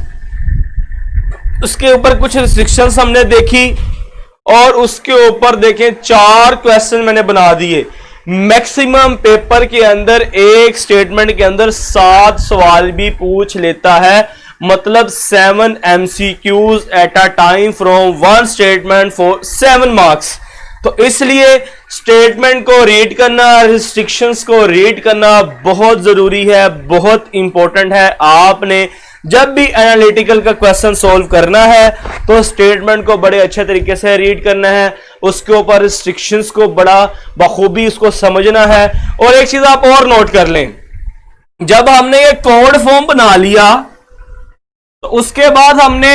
उसके ऊपर कुछ रिस्ट्रिक्शंस हमने देखी, और उसके ऊपर देखें 4 क्वेश्चन मैंने बना दिए। मैक्सिमम पेपर के अंदर एक स्टेटमेंट के अंदर 7 सवाल भी पूछ लेता है, मतलब 7 MCQs at a time from one statement for 7 marks. तो इसलिए स्टेटमेंट को रीड करना, रिस्ट्रिक्शंस को रीड करना बहुत जरूरी है, बहुत इंपॉर्टेंट है। आपने जब भी एनालिटिकल का क्वेश्चन सॉल्व करना है तो स्टेटमेंट को बड़े अच्छे तरीके से रीड करना है, उसके ऊपर रिस्ट्रिक्शंस को बड़ा बखूबी उसको समझना है। और एक चीज आप और नोट कर लें, जब हमने ये कोड फॉर्म बना लिया तो उसके बाद हमने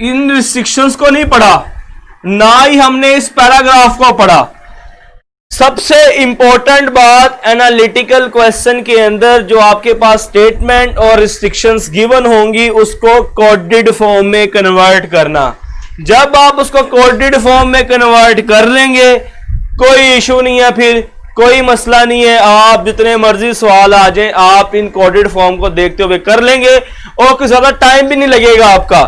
इन रिस्ट्रिक्शंस को नहीं पढ़ा, ना ही हमने इस पैराग्राफ को पढ़ा। सबसे इंपॉर्टेंट बात, एनालिटिकल क्वेश्चन के अंदर जो आपके पास स्टेटमेंट और रिस्ट्रिक्शंस गिवन होंगी उसको कोडेड फॉर्म में कन्वर्ट करना। जब आप उसको कोडेड फॉर्म में कन्वर्ट कर लेंगे कोई इशू नहीं है, फिर कोई मसला नहीं है। आप जितने मर्जी सवाल आ जाए आप इन कोडेड फॉर्म को देखते हुए कर लेंगे और कुछ ज्यादा टाइम भी नहीं लगेगा आपका।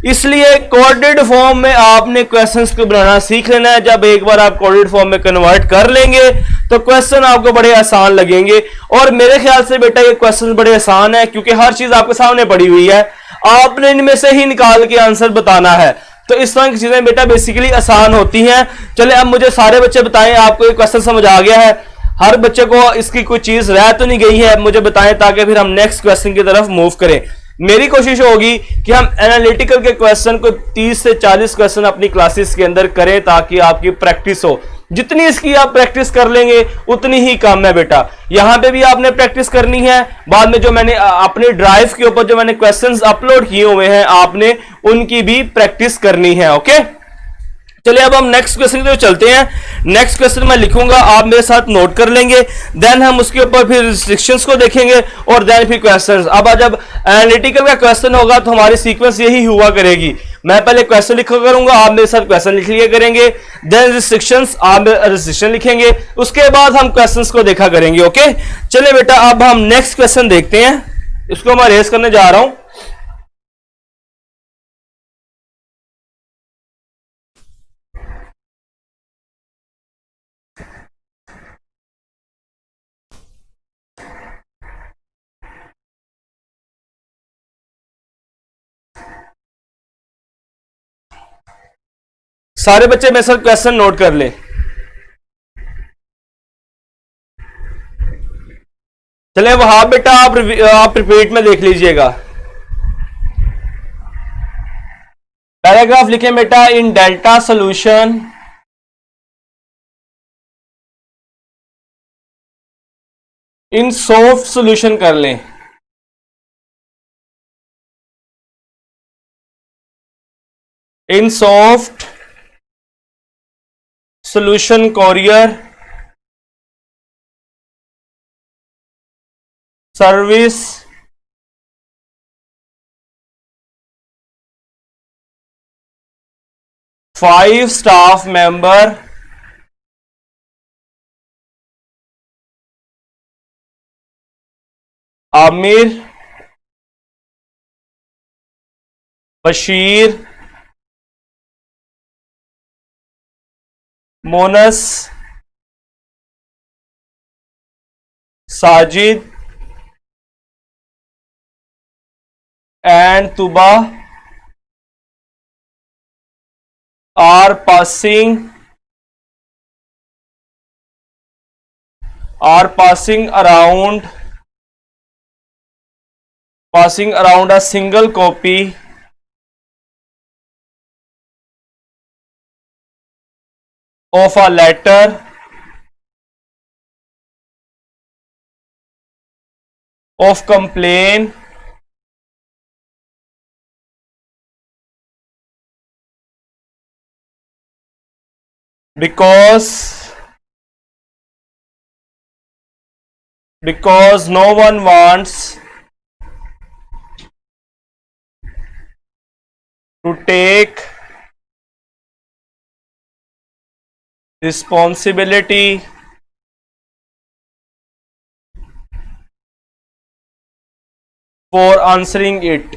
इसलिए कोडेड फॉर्म में आपने क्वेश्चंस को बनाना सीख लेना है। जब एक बार आप कोडेड फॉर्म में कन्वर्ट कर लेंगे तो क्वेश्चन आपको बड़े आसान लगेंगे। और मेरे ख्याल से बेटा ये क्वेश्चन बड़े आसान है क्योंकि हर चीज आपके सामने पड़ी हुई है, आपने इनमें से ही निकाल के आंसर बताना है। तो इस तरह की चीजें बेटा बेसिकली आसान होती हैं। चले अब मुझे सारे बच्चे बताएं, आपको ये क्वेश्चन समझ आ गया है? हर बच्चे को इसकी कोई चीज रह तो नहीं गई है? मुझे बताएं ताकि फिर हम नेक्स्ट क्वेश्चन की तरफ मूव करें। मेरी कोशिश होगी कि हम एनालिटिकल के क्वेश्चन को 30 से 40 क्वेश्चन अपनी क्लासेस के अंदर करें ताकि आपकी प्रैक्टिस हो। जितनी इसकी आप प्रैक्टिस कर लेंगे उतनी ही कम है बेटा। यहां पे भी आपने प्रैक्टिस करनी है, बाद में जो मैंने अपने ड्राइव के ऊपर जो मैंने क्वेश्चंस अपलोड किए हुए हैं आपने उनकी भी प्रैक्टिस करनी है। ओके, चलिए अब हम नेक्स्ट क्वेश्चन की तरफ चलते हैं। नेक्स्ट क्वेश्चन मैं लिखूंगा, आप मेरे साथ नोट कर लेंगे, देन हम उसके ऊपर फिर रिस्ट्रिक्शंस को देखेंगे और देन फिर क्वेश्चंस। अब जब एनालिटिकल का क्वेश्चन होगा तो हमारी सीक्वेंस यही हुआ करेगी, मैं पहले क्वेश्चन लिखा करूंगा, आप मेरे साथ क्वेश्चन लिख लिया करेंगे, देन रिस्ट्रिक्शंस, आप रिस्ट्रिक्शन लिखेंगे, उसके बाद हम क्वेश्चंस को देखा करेंगे। ओके, चलिए बेटा अब हम नेक्स्ट क्वेश्चन देखते हैं, इसको मैं रेस करने जा रहा हूं। सारे बच्चे मेरे साथ क्वेश्चन नोट कर ले। चले वहां बेटा आप रिपीट में देख लीजिएगा। पैराग्राफ लिखें बेटा, in delta solution in soft solution कर लें। In soft solution courier service five staff member Aamir, Bashir, Monas, Sajid and Tuba are passing around a single copy of a letter of complaint because no one wants to take responsibility for answering it.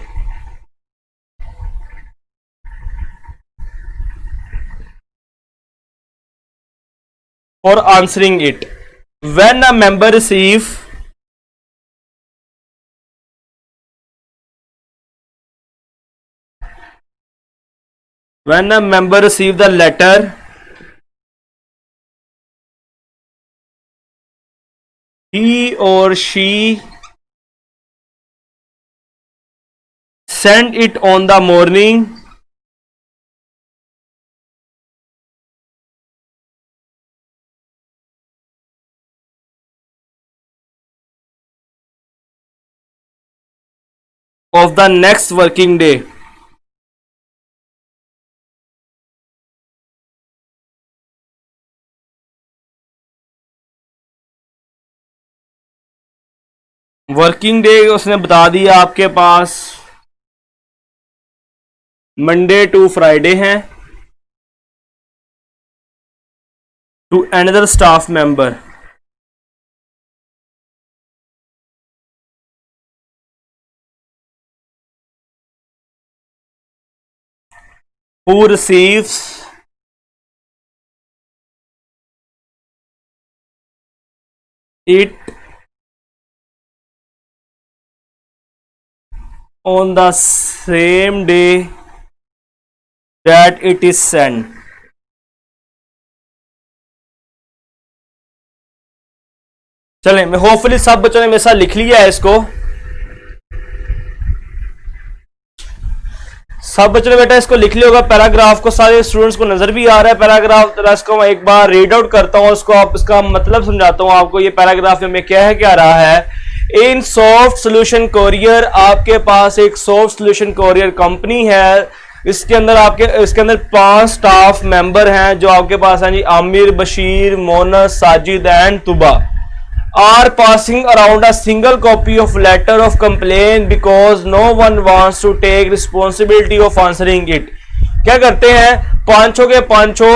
When a member receive When a member receive the letter, he or she send it on the morning of the next working day. Working day उसने बता दिया आपके पास Monday to Friday है to another staff member who receives it on the same day that it is sent. चलें, मैं hopefully सब बच्चों ने मेरे साथ लिख लिया है इसको। सब बच्चों ने बेटा इसको लिख लिया होगा। पैराग्राफ को सारे स्टूडेंट्स को नजर भी आ रहा है पैराग्राफ। जरा इसको मैं एक बार रीड आउट करता हूँ, उसको आप इसका मतलब समझाता हूँ आपको। ये पैराग्राफ में क्या है, क्या रहा है। इन सॉफ्ट सोल्यूशन कोरियर, आपके पास एक सॉफ्ट सोल्यूशन कोरियर कंपनी है। इसके अंदर 5 स्टाफ मेंबर हैं जो आपके पास हैं जी। Aamir, Bashir, Monas, Sajid and Tuba are passing around a single copy of letter of complaint because no one wants to take responsibility of answering it. क्या करते हैं, पांचों के पांचों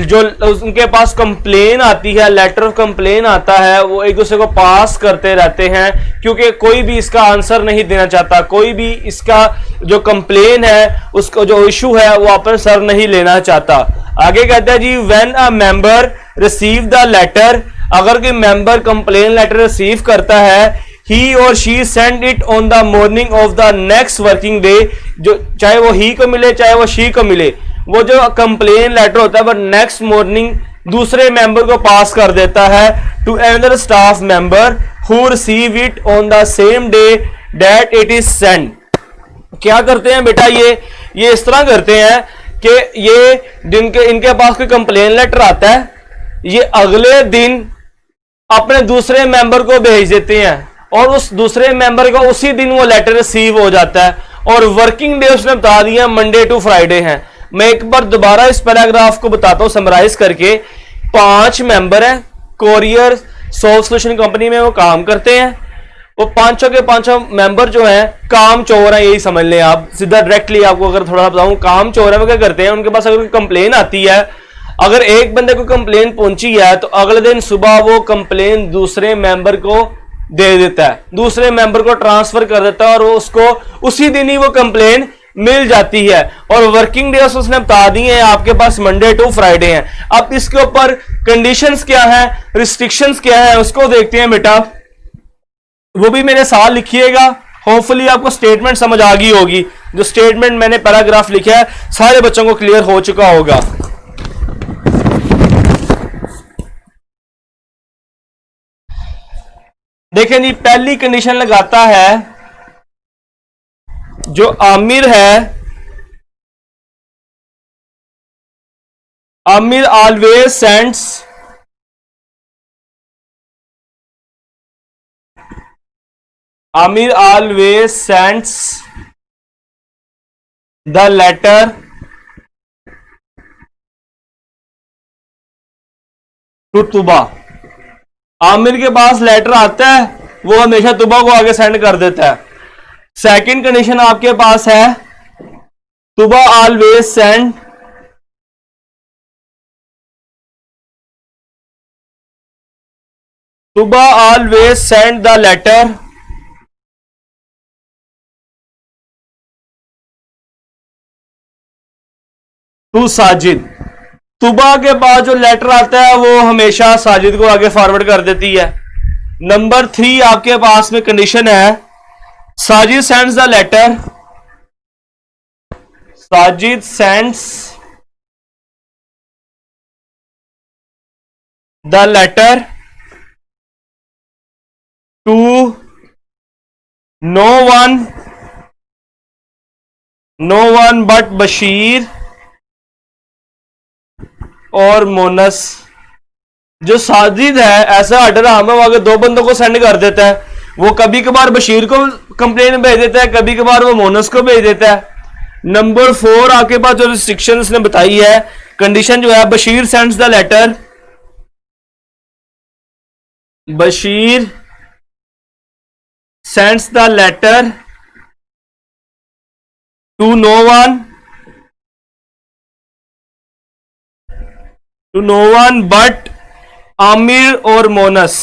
जो उनके पास कंप्लेन आती है, लेटर ऑफ कंप्लेन आता है, वो एक दूसरे को पास करते रहते हैं क्योंकि कोई भी इसका आंसर नहीं देना चाहता। कोई भी इसका जो कंप्लेन है, उसको जो इशू है, वो अपन सर नहीं लेना चाहता। आगे कहता है जी, when a member receive the letter, अगर कोई मेंबर कंप्लेन लेटर रिसीव करता है, ही और she send it on the morning of the next working day, जो चाहे वो ही को मिले चाहे वो शी को मिले, वो जो कंप्लेन लेटर होता है वो नेक्स्ट मॉर्निंग दूसरे मेंबर को पास कर देता है to another staff member who receive it on the same day that it is send. क्या करते हैं बेटा, ये इस तरह करते हैं कि ये इनके पास कोई कंप्लेन लेटर आता है, ये अगले दिन अपने दूसरे मेंबर को भेज देते हैं और उस दूसरे मेंबर को उसी दिन वो लेटर रिसीव हो जाता है। और वर्किंग डे उसने बता दिया मंडे टू फ्राइडे है। मैं एक बार दोबारा इस पैराग्राफ को बताता हूं समराइज करके। 5 मेंबर हैं, कोरियर सॉफ्ट सोल्यूशन कंपनी में वो काम करते हैं। वो पांचों के पांचों मेंबर जो हैं काम चोर हैं, यही समझ लें आप। सीधा डायरेक्टली आपको अगर थोड़ा बताऊं, काम चोर है। वो क्या करते हैं, उनके पास अगर कंप्लेन आती है, अगर एक बंदे को कंप्लेन पहुंची है तो अगले दिन सुबह वो कंप्लेन दूसरे मेंबर को दे देता है, दूसरे मेंबर को ट्रांसफर कर देता है और वो उसको उसी दिन ही वो कंप्लेन मिल जाती है। और वर्किंग डेज उसने बता दिए हैं आपके पास मंडे टू फ्राइडे हैं। अब इसके ऊपर कंडीशंस क्या है, रिस्ट्रिक्शंस क्या है, उसको देखते हैं बेटा। वो भी मेरे साथ लिखिएगा। होपफुली आपको स्टेटमेंट समझ आ गई होगी। जो स्टेटमेंट मैंने पैराग्राफ लिखा है सारे बच्चों को क्लियर हो चुका होगा। देखें जी, पहली कंडीशन लगाता है जो आमिर है, Aamir always sends the letter to Tuba. Aamir के पास लेटर आता है, वो हमेशा तुबा को आगे सेंड कर देता है। सेकंड कंडीशन आपके पास है, Tuba always send the letter to Sajid. Tuba के पास जो लेटर आता है वो हमेशा साजिद को आगे फॉरवर्ड कर देती है। नंबर 3 आपके पास में कंडीशन है, Sajid sends the letter Sajid sends the letter to no one but Bashir और मोनस। जो साजिद है ऐसा ऑर्डर हम आगे दो बंदों को सेंड कर देता है, वो कभी कभार बशीर को कंप्लेन भेज देता है, कभी कभार वो मोनस को भेज देता है। नंबर 4 आपके पास जो रिस्ट्रिक्शन ने बताई है, कंडीशन जो है, Bashir sends the letter, Bashir sends the letter to no one but Aamir और मोनस।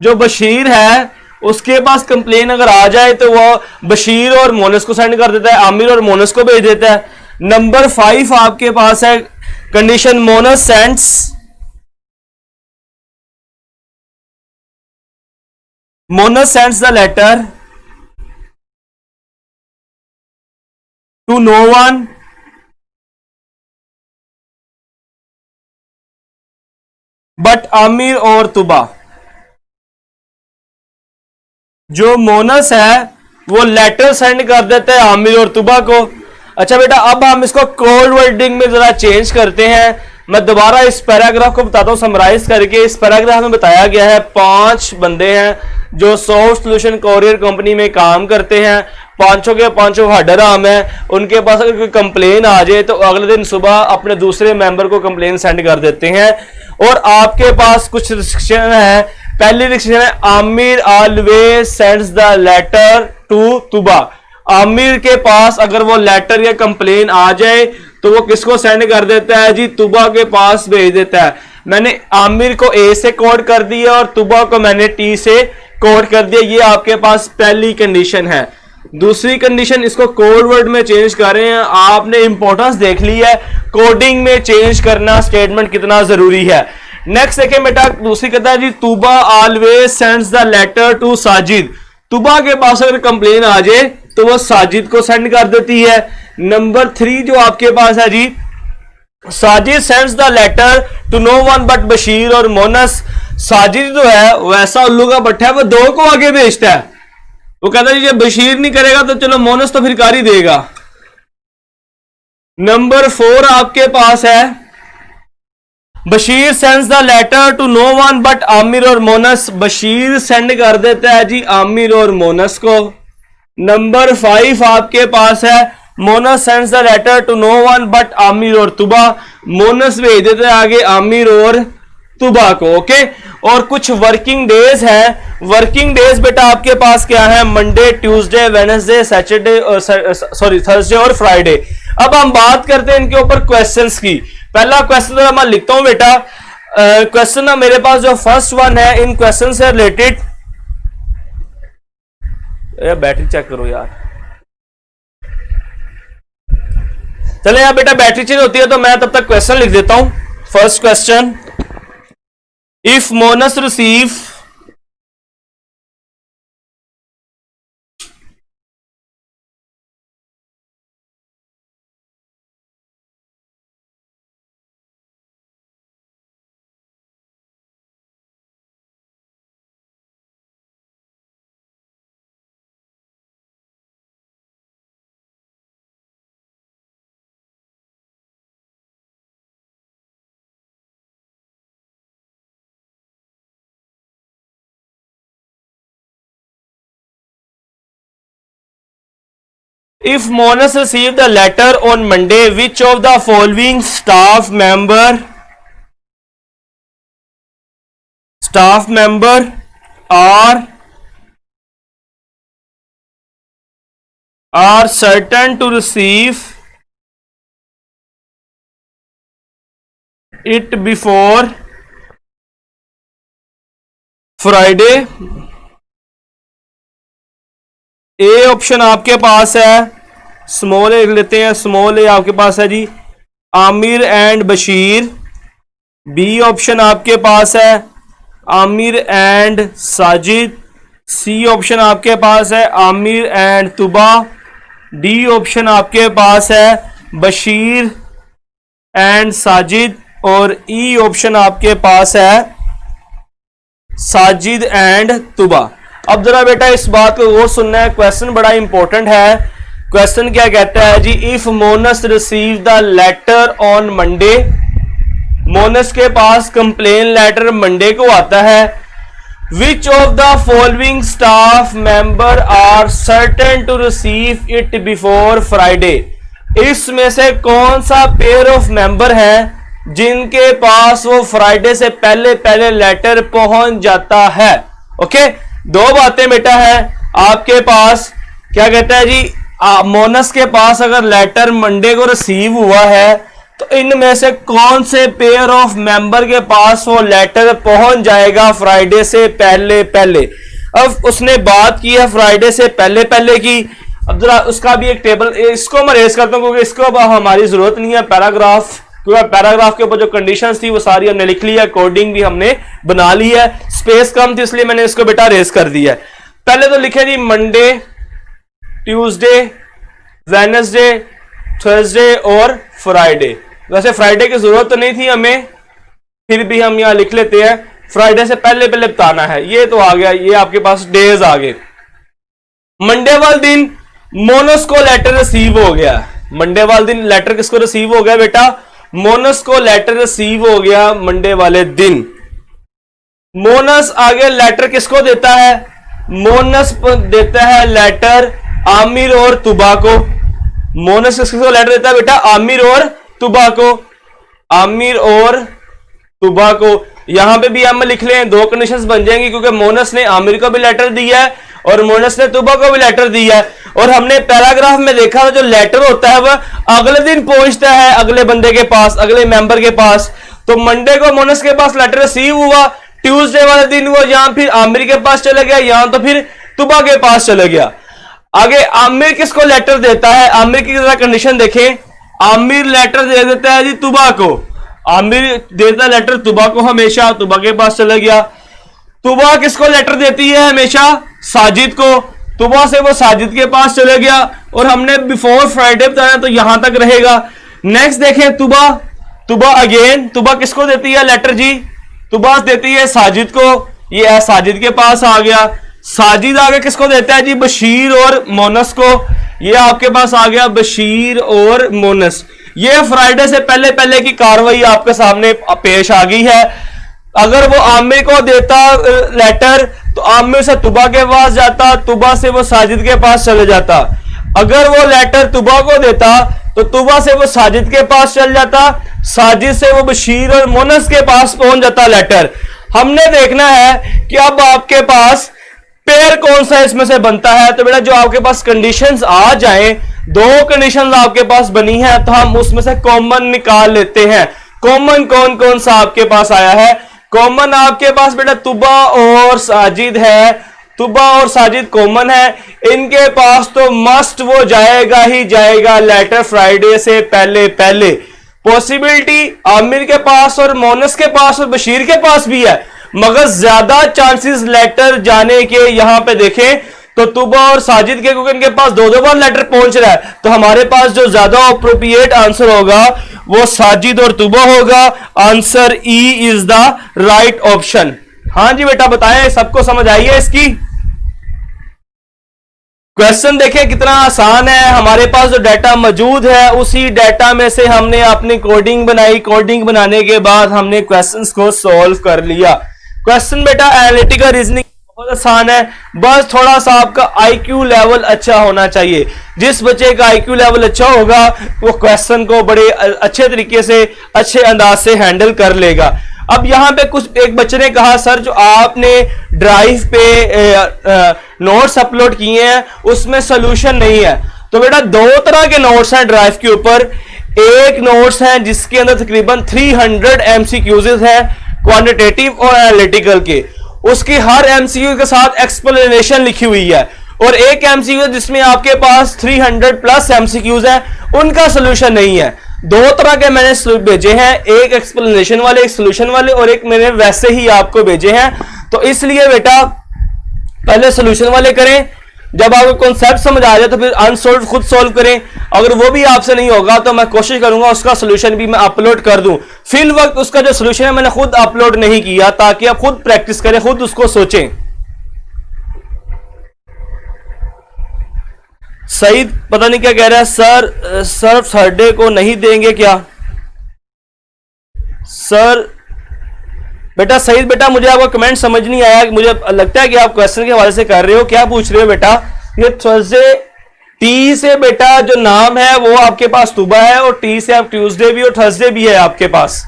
जो बशीर है उसके पास कंप्लेन अगर आ जाए तो वो बशीर और मोनस को सेंड कर देता है, आमिर और मोनस को भेज देता है। नंबर 5 आपके पास है condition, Monas sends the letter to no one but Aamir और तुबा। जो मोनस है वो लेटर सेंड कर देता है आमिर और तुबा को। अच्छा बेटा, अब हम इसको कोड वर्डिंग में जरा चेंज करते हैं। मैं दोबारा इस पैराग्राफ को बताता हूं समराइज करके। इस पैराग्राफ में बताया गया है 5 बंदे हैं जो सॉफ्ट सॉल्यूशन कोरियर कंपनी में काम करते हैं, पांचों के पांचों हेडर आम है। उनके पास अगर कोई कंप्लेन आ जाए तो अगले दिन सुबह अपने दूसरे मेंबर को कंप्लेन सेंड कर देते हैं। और आपके पास कुछ रिस्ट्रिक्शन है। पहली रिस्ट्रिक्शन है, Aamir always sends the letter to Tuba. Aamir के पास अगर वो लेटर या कंप्लेन आ जाए तो वो किसको सेंड कर देता है जी, तुबा के पास भेज देता है। मैंने आमिर को ए से कोड कर दिया और तुबा को मैंने टी से कोड कर दिया। ये आपके पास पहली कंडीशन है। दूसरी कंडीशन, इसको कोड वर्ड में चेंज कर रहे हैं। आपने इंपॉर्टेंस देख ली है, कोडिंग में चेंज करना स्टेटमेंट कितना जरूरी है। नेक्स्ट देखें बेटा, दूसरी कहता है जी, Tuba always sends the letter to Sajid. Tuba के पास अगर कंप्लेन आ जाए तो वो साजिद को सेंड कर देती है। नंबर 3 जो आपके पास है जी, Sajid sends the letter to no one but Bashir और मोनस। साजिद जो है वैसा उल्लू का भट्टा है, वो 2 को आगे भेजता है। वो कहता है जब बशीर नहीं करेगा तो चलो मोनस तो फिर कर ही देगा। नंबर 4 आपके पास है, Bashir sends the letter to no one but Aamir और मोनस। बशीर सेंड कर देता है जी आमिर और मोनस को। नंबर 5 आपके पास है, Monas sends the letter to no one but Aamir और तुबा। मोनस भेज देता है आगे आमिर और तुबा को। ओके, और कुछ वर्किंग डेज है। वर्किंग डेज बेटा आपके पास क्या है, मंडे, ट्यूसडे, वेडनेसडे, सैटरडे और थर्सडे और फ्राइडे। अब हम बात करते हैं इनके ऊपर क्वेश्चंस की। पहला क्वेश्चन तो मैं लिखता हूं बेटा। क्वेश्चन ना मेरे पास जो फर्स्ट वन है, इन क्वेश्चन से रिलेटेड, बैटरी चेक करो यार। चले यार बेटा, बैटरी चेंज होती है तो मैं तब तक क्वेश्चन लिख देता हूं। First question, if Monas receive If Monas received the letter on Monday, which of the following staff member are certain to receive it before Friday? A option आपके पास है, स्मॉल ए लेते हैं, स्मॉल ए आपके पास है जी Aamir and Bashir. B option आपके पास है Aamir and Sajid. C option आपके पास है Aamir and Tuba. D option आपके पास है बशीर एंड साजिद, और ई ऑप्शन आपके पास है साजिद एंड तुबा। अब जरा बेटा इस बात को और सुनना है, क्वेश्चन बड़ा इंपॉर्टेंट है। क्वेश्चन क्या कहता है जी, if Monas receive the letter on Monday, Monas के पास कंप्लेन लेटर मंडे को आता है, which of the following staff member are certain to receive it before Friday, इसमें से कौन सा पेयर ऑफ मेंबर है जिनके पास वो फ्राइडे से पहले पहले लेटर पहुंच जाता है। ओके, दो बातें बेटा है आपके पास। क्या कहता है जी, मोनस के पास अगर लेटर मंडे को रिसीव हुआ है तो इनमें से कौन से पेयर ऑफ मेंबर के पास वो लेटर पहुंच जाएगा फ्राइडे से पहले पहले। अब उसने बात की है फ्राइडे से पहले पहले की। अब जरा उसका भी एक टेबल, इसको मैं रेस करता हूं क्योंकि इसको अब हमारी जरूरत नहीं है पैराग्राफ, क्योंकि पैराग्राफ के ऊपर जो कंडीशंस थी वो सारी हमने लिख ली है, कोडिंग भी हमने बना ली है, स्पेस कम थी इसलिए मैंने इसको बेटा रेस कर दिया है। पहले तो लिखे जी मंडे, ट्यूसडे, वेडनेसडे, थर्सडे और फ्राइडे। वैसे फ्राइडे की जरूरत तो नहीं थी हमें, फिर भी हम यहां लिख लेते हैं फ्राइडे से पहले पहले बताना है। ये तो आ गया, ये आपके पास डेज आ गए। मंडे वाले दिन मोनस को लेटर रिसीव हो गया। मंडे वाले दिन लेटर किसको रिसीव हो गया बेटा, मोनस को लेटर रिसीव हो गया मंडे वाले दिन। मोनस आगे लेटर किसको देता है, मोनस देता है लेटर आमिर और तुबा को। मोनस किसको लेटर देता है बेटा, आमिर और तुबा को, आमिर और तुबा को। यहां पे भी हम लिख लें, दो कंडीशंस बन जाएंगी क्योंकि मोनस ने आमिर को भी लेटर दिया है और मोनस ने तुबा को भी लेटर दिया है। और हमने पैराग्राफ में देखा था जो लेटर होता है वह अगले दिन पहुंचता है अगले बंदे के पास, अगले मेंबर के पास। तो मंडे को मोनस के पास लेटर रिसीव हुआ, ट्यूसडे वाले दिन वो यहां फिर आमिर के पास चला गया, यहां तो फिर तुबा के पास चला गया। आगे आमिर किसको लेटर देता है, आमिर की जरा कंडीशन देखें। आमिर लेटर दे देता है जी तुबा को, आमिर देता लेटर तुबा को, हमेशा तुबा के पास चला गया। तुबा किसको लेटर देती है हमेशा, साजिद को, तुबा से वो साजिद के पास चले गया और हमने बिफोर फ्राइडे बताया तो यहां तक रहेगा। नेक्स्ट देखें तुबा, तुबा अगेन, तुबा किसको देती है लेटर जी, तुबा देती है साजिद को, ये है साजिद के पास आ गया। साजिद आगे किसको देता है जी, बशीर और मोनस को, ये आपके पास आ गया बशीर और मोनस। ये फ्राइडे से पहले पहले की कार्रवाई आपके सामने पेश आ गई है। अगर वो आमिर को देता लेटर तो आमिर से तुबा के पास जाता, तुबा से वो साजिद के पास चले जाता। अगर वो लेटर तुबा को देता तो तुबा से वो साजिद के पास चल जाता, साजिद से वो बशीर और मोनस के पास पहुंच जाता लेटर। हमने देखना है कि अब आपके पास पेयर कौन सा इसमें से बनता है। तो बेटा जो आपके पास कंडीशंस आ जाएं, दो कंडीशंस आपके पास बनी है तो हम उसमें से कॉमन निकाल लेते हैं। कॉमन कौन कौन सा आपके पास आया है, कॉमन आपके पास बेटा तुबा और साजिद है, तुबा और साजिद कॉमन है। इनके पास तो मस्ट वो जाएगा ही जाएगा लेटर फ्राइडे से पहले पहले। पॉसिबिलिटी आमिर के पास और मोनस के पास और बशीर के पास भी है, मगर ज्यादा चांसेस लेटर जाने के यहां पे देखें तो तुबा और साजिद के, क्योंकि इनके पास दो दो बार लेटर पहुंच रहा है तो हमारे पास जो ज्यादा अप्रोप्रिएट आंसर होगा वो साजिद और तुबा होगा। Answer E is the right option. हाँ जी बेटा बताएं, सबको समझ आई है इसकी। क्वेश्चन देखें कितना आसान है। हमारे पास जो डाटा मौजूद है उसी डाटा में से हमने अपनी कोडिंग बनाई, कोडिंग बनाने के बाद हमने क्वेश्चंस को सॉल्व कर लिया। क्वेश्चन बेटा एनालिटिकल रीजनिंग बहुत आसान है, बस थोड़ा सा आपका आईक्यू लेवल अच्छा होना चाहिए। जिस बच्चे का आईक्यू लेवल अच्छा होगा वो क्वेश्चन को बड़े अच्छे तरीके से, अच्छे अंदाज से हैंडल कर लेगा। अब यहां पे कुछ एक बच्चे ने कहा सर जो आपने ड्राइव पे नोट्स अपलोड किए हैं उसमें सोल्यूशन नहीं है। तो बेटा दो तरह के नोट्स हैं ड्राइव के ऊपर। एक नोट्स है जिसके अंदर तकरीबन 300 एमसीक्यूज है, क्वांटिटेटिव और एनालिटिकल के। उसकी हर एमसीक्यू के साथ एक्सप्लेनेशन लिखी हुई है। और एक एमसीक्यू जिसमें आपके पास 300 प्लस एमसीक्यूज है, उनका सोल्यूशन नहीं है। दो तरह के मैंने भेजे हैं, एक एक्सप्लेनेशन वाले, एक सोल्यूशन वाले, और एक मैंने वैसे ही आपको भेजे हैं। तो इसलिए बेटा पहले सोल्यूशन वाले करें, जब आपको कॉन्सेप्ट समझ आ जाए तो फिर अनसॉल्व खुद सॉल्व करें। अगर वो भी आपसे नहीं होगा तो मैं कोशिश करूंगा उसका सोल्यूशन भी मैं अपलोड कर दूं। फिल वक्त उसका जो सोल्यूशन है मैंने खुद अपलोड नहीं किया, ताकि आप खुद प्रैक्टिस करें, खुद उसको सोचें। सईद पता नहीं क्या कह रहा है, सर थर्सडे को नहीं देंगे क्या सर? बेटा सईद बेटा, मुझे आपका कमेंट समझ नहीं आया। मुझे लगता है कि आप क्वेश्चन के हवाले से कर रहे हो। क्या पूछ रहे हो बेटा? ये थर्सडे टी से बेटा जो नाम है वो आपके पास तुबा है, और टी से आप ट्यूसडे भी और थर्सडे भी है आपके पास।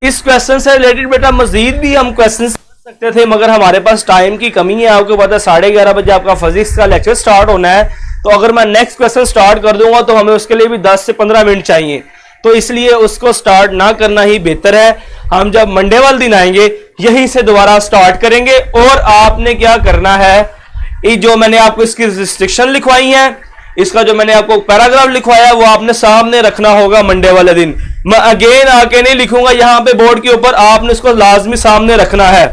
इस क्वेश्चन से रिलेटेड बेटा मजीद भी हम क्वेश्चन सकते थे, मगर हमारे पास टाइम की कमी है। आपको पता है 11:30 बजे आपका फिजिक्स का लेक्चर स्टार्ट होना है, तो अगर मैं नेक्स्ट क्वेश्चन स्टार्ट कर दूंगा तो हमें उसके लिए भी 10 से 15 मिनट चाहिए, तो इसलिए उसको स्टार्ट ना करना ही बेहतर है। हम जब मंडे वाले दिन आएंगे यहीं से दोबारा स्टार्ट करेंगे। और आपने क्या करना है, ये जो मैंने आपको इसकी रिस्ट्रिक्शन लिखवाई है, इसका जो मैंने आपको पैराग्राफ लिखवाया है वो आपने सामने रखना होगा मंडे वाले दिन। मैं अगेन आके नहीं लिखूंगा यहां पे बोर्ड के ऊपर, आपने इसको लाजमी सामने रखना है।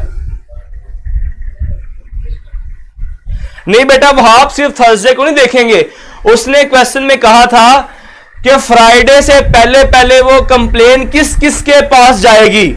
नहीं बेटा आप सिर्फ थर्सडे को नहीं देखेंगे। उसने क्वेश्चन में कहा था कि फ्राइडे से पहले पहले वो कंप्लेन किस किस के पास जाएगी,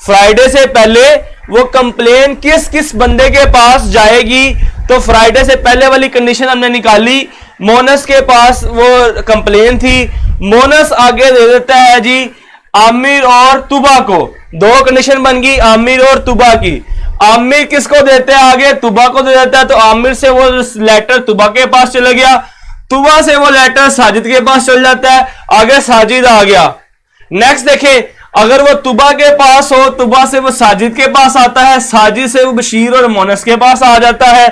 फ्राइडे से पहले वो कंप्लेन किस किस बंदे के पास जाएगी। तो फ्राइडे से पहले वाली कंडीशन हमने निकाली, मोनस के पास वो कंप्लेन थी, मोनस आगे दे देता है जी आमिर और तुबा को। दो कंडीशन बन गई आमिर और तुबा की। आमिर किसको देते हैं आगे? तुबा को दे देता है, तो आमिर से वो लेटर तुबा के पास चला गया, तुबा से वो लेटर साजिद के पास चल जाता है, आगे साजिद आ गया। नेक्स्ट देखें, अगर वो तुबा के पास हो, तुबा से वो साजिद के पास आता है, साजिद से वो बशीर और मोनस के पास आ जाता है।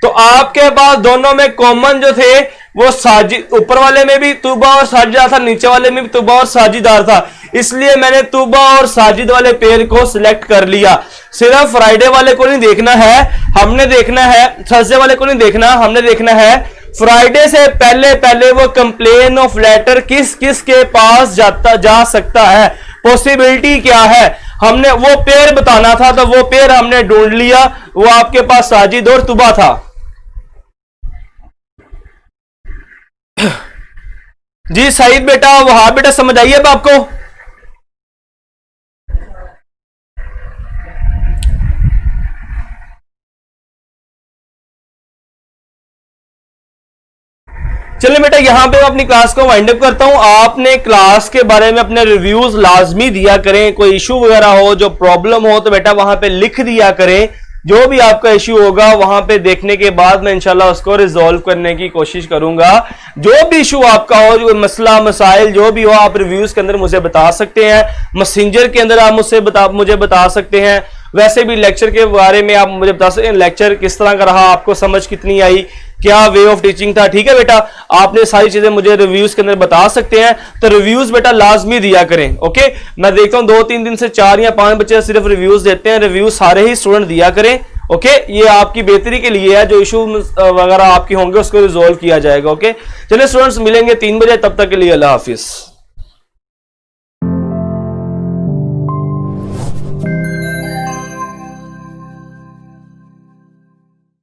तो आपके पास दोनों में कॉमन जो थे वो साजिद, ऊपर वाले में भी तुबा और साजिद था, नीचे वाले में भी तुबा और साजिदार था, इसलिए मैंने तुबा और साजिद वाले पेयर को सिलेक्ट कर लिया। सिर्फ फ्राइडे वाले को नहीं देखना है, हमने देखना है थर्सडे वाले को नहीं देखना, हमने देखना है फ्राइडे से पहले पहले वो कंप्लेन ऑफ लेटर किस किस के पास जा सकता है, पॉसिबिलिटी क्या है, हमने वो पेयर बताना था। तो वो पेयर हमने ढूंढ लिया, वो आपके पास साजिद और तुबा था। जी सईद बेटा, वहां बेटा समझ आइए अब आपको। चलिए बेटा यहां पे मैं अपनी क्लास को वाइंड अप करता हूं। आपने क्लास के बारे में अपने रिव्यूज लाजमी दिया करें, कोई इशू वगैरह हो, जो प्रॉब्लम हो तो बेटा वहां पे लिख दिया करें। जो भी आपका इश्यू होगा वहां पे देखने के बाद मैं इंशाल्लाह उसको रिजॉल्व करने की कोशिश करूंगा। जो भी इश्यू आपका हो, जो मसला मसाइल जो भी हो, आप रिव्यूज के अंदर मुझे बता सकते हैं, मैसेंजर के अंदर आप मुझे बता सकते हैं। वैसे भी लेक्चर के बारे में आप मुझे बता सकते हैं, लेक्चर किस तरह का रहा, आपको समझ कितनी आई, क्या वे ऑफ टीचिंग था। ठीक है बेटा, आपने सारी चीजें मुझे रिव्यूज के अंदर बता सकते हैं, तो रिव्यूज बेटा लाजमी दिया करें। ओके, मैं देखता हूं 2-3 दिन से 4 या 5 बच्चे सिर्फ रिव्यूज देते हैं, रिव्यूज सारे ही स्टूडेंट दिया करें। ओके, ये आपकी बेहतरी के लिए है, जो इशू वगैरह आपके होंगे उसको रिजोल्व किया जाएगा। ओके, चलिए स्टूडेंट्स मिलेंगे 3 बजे, तब तक के लिए अल्लाह हाफिज।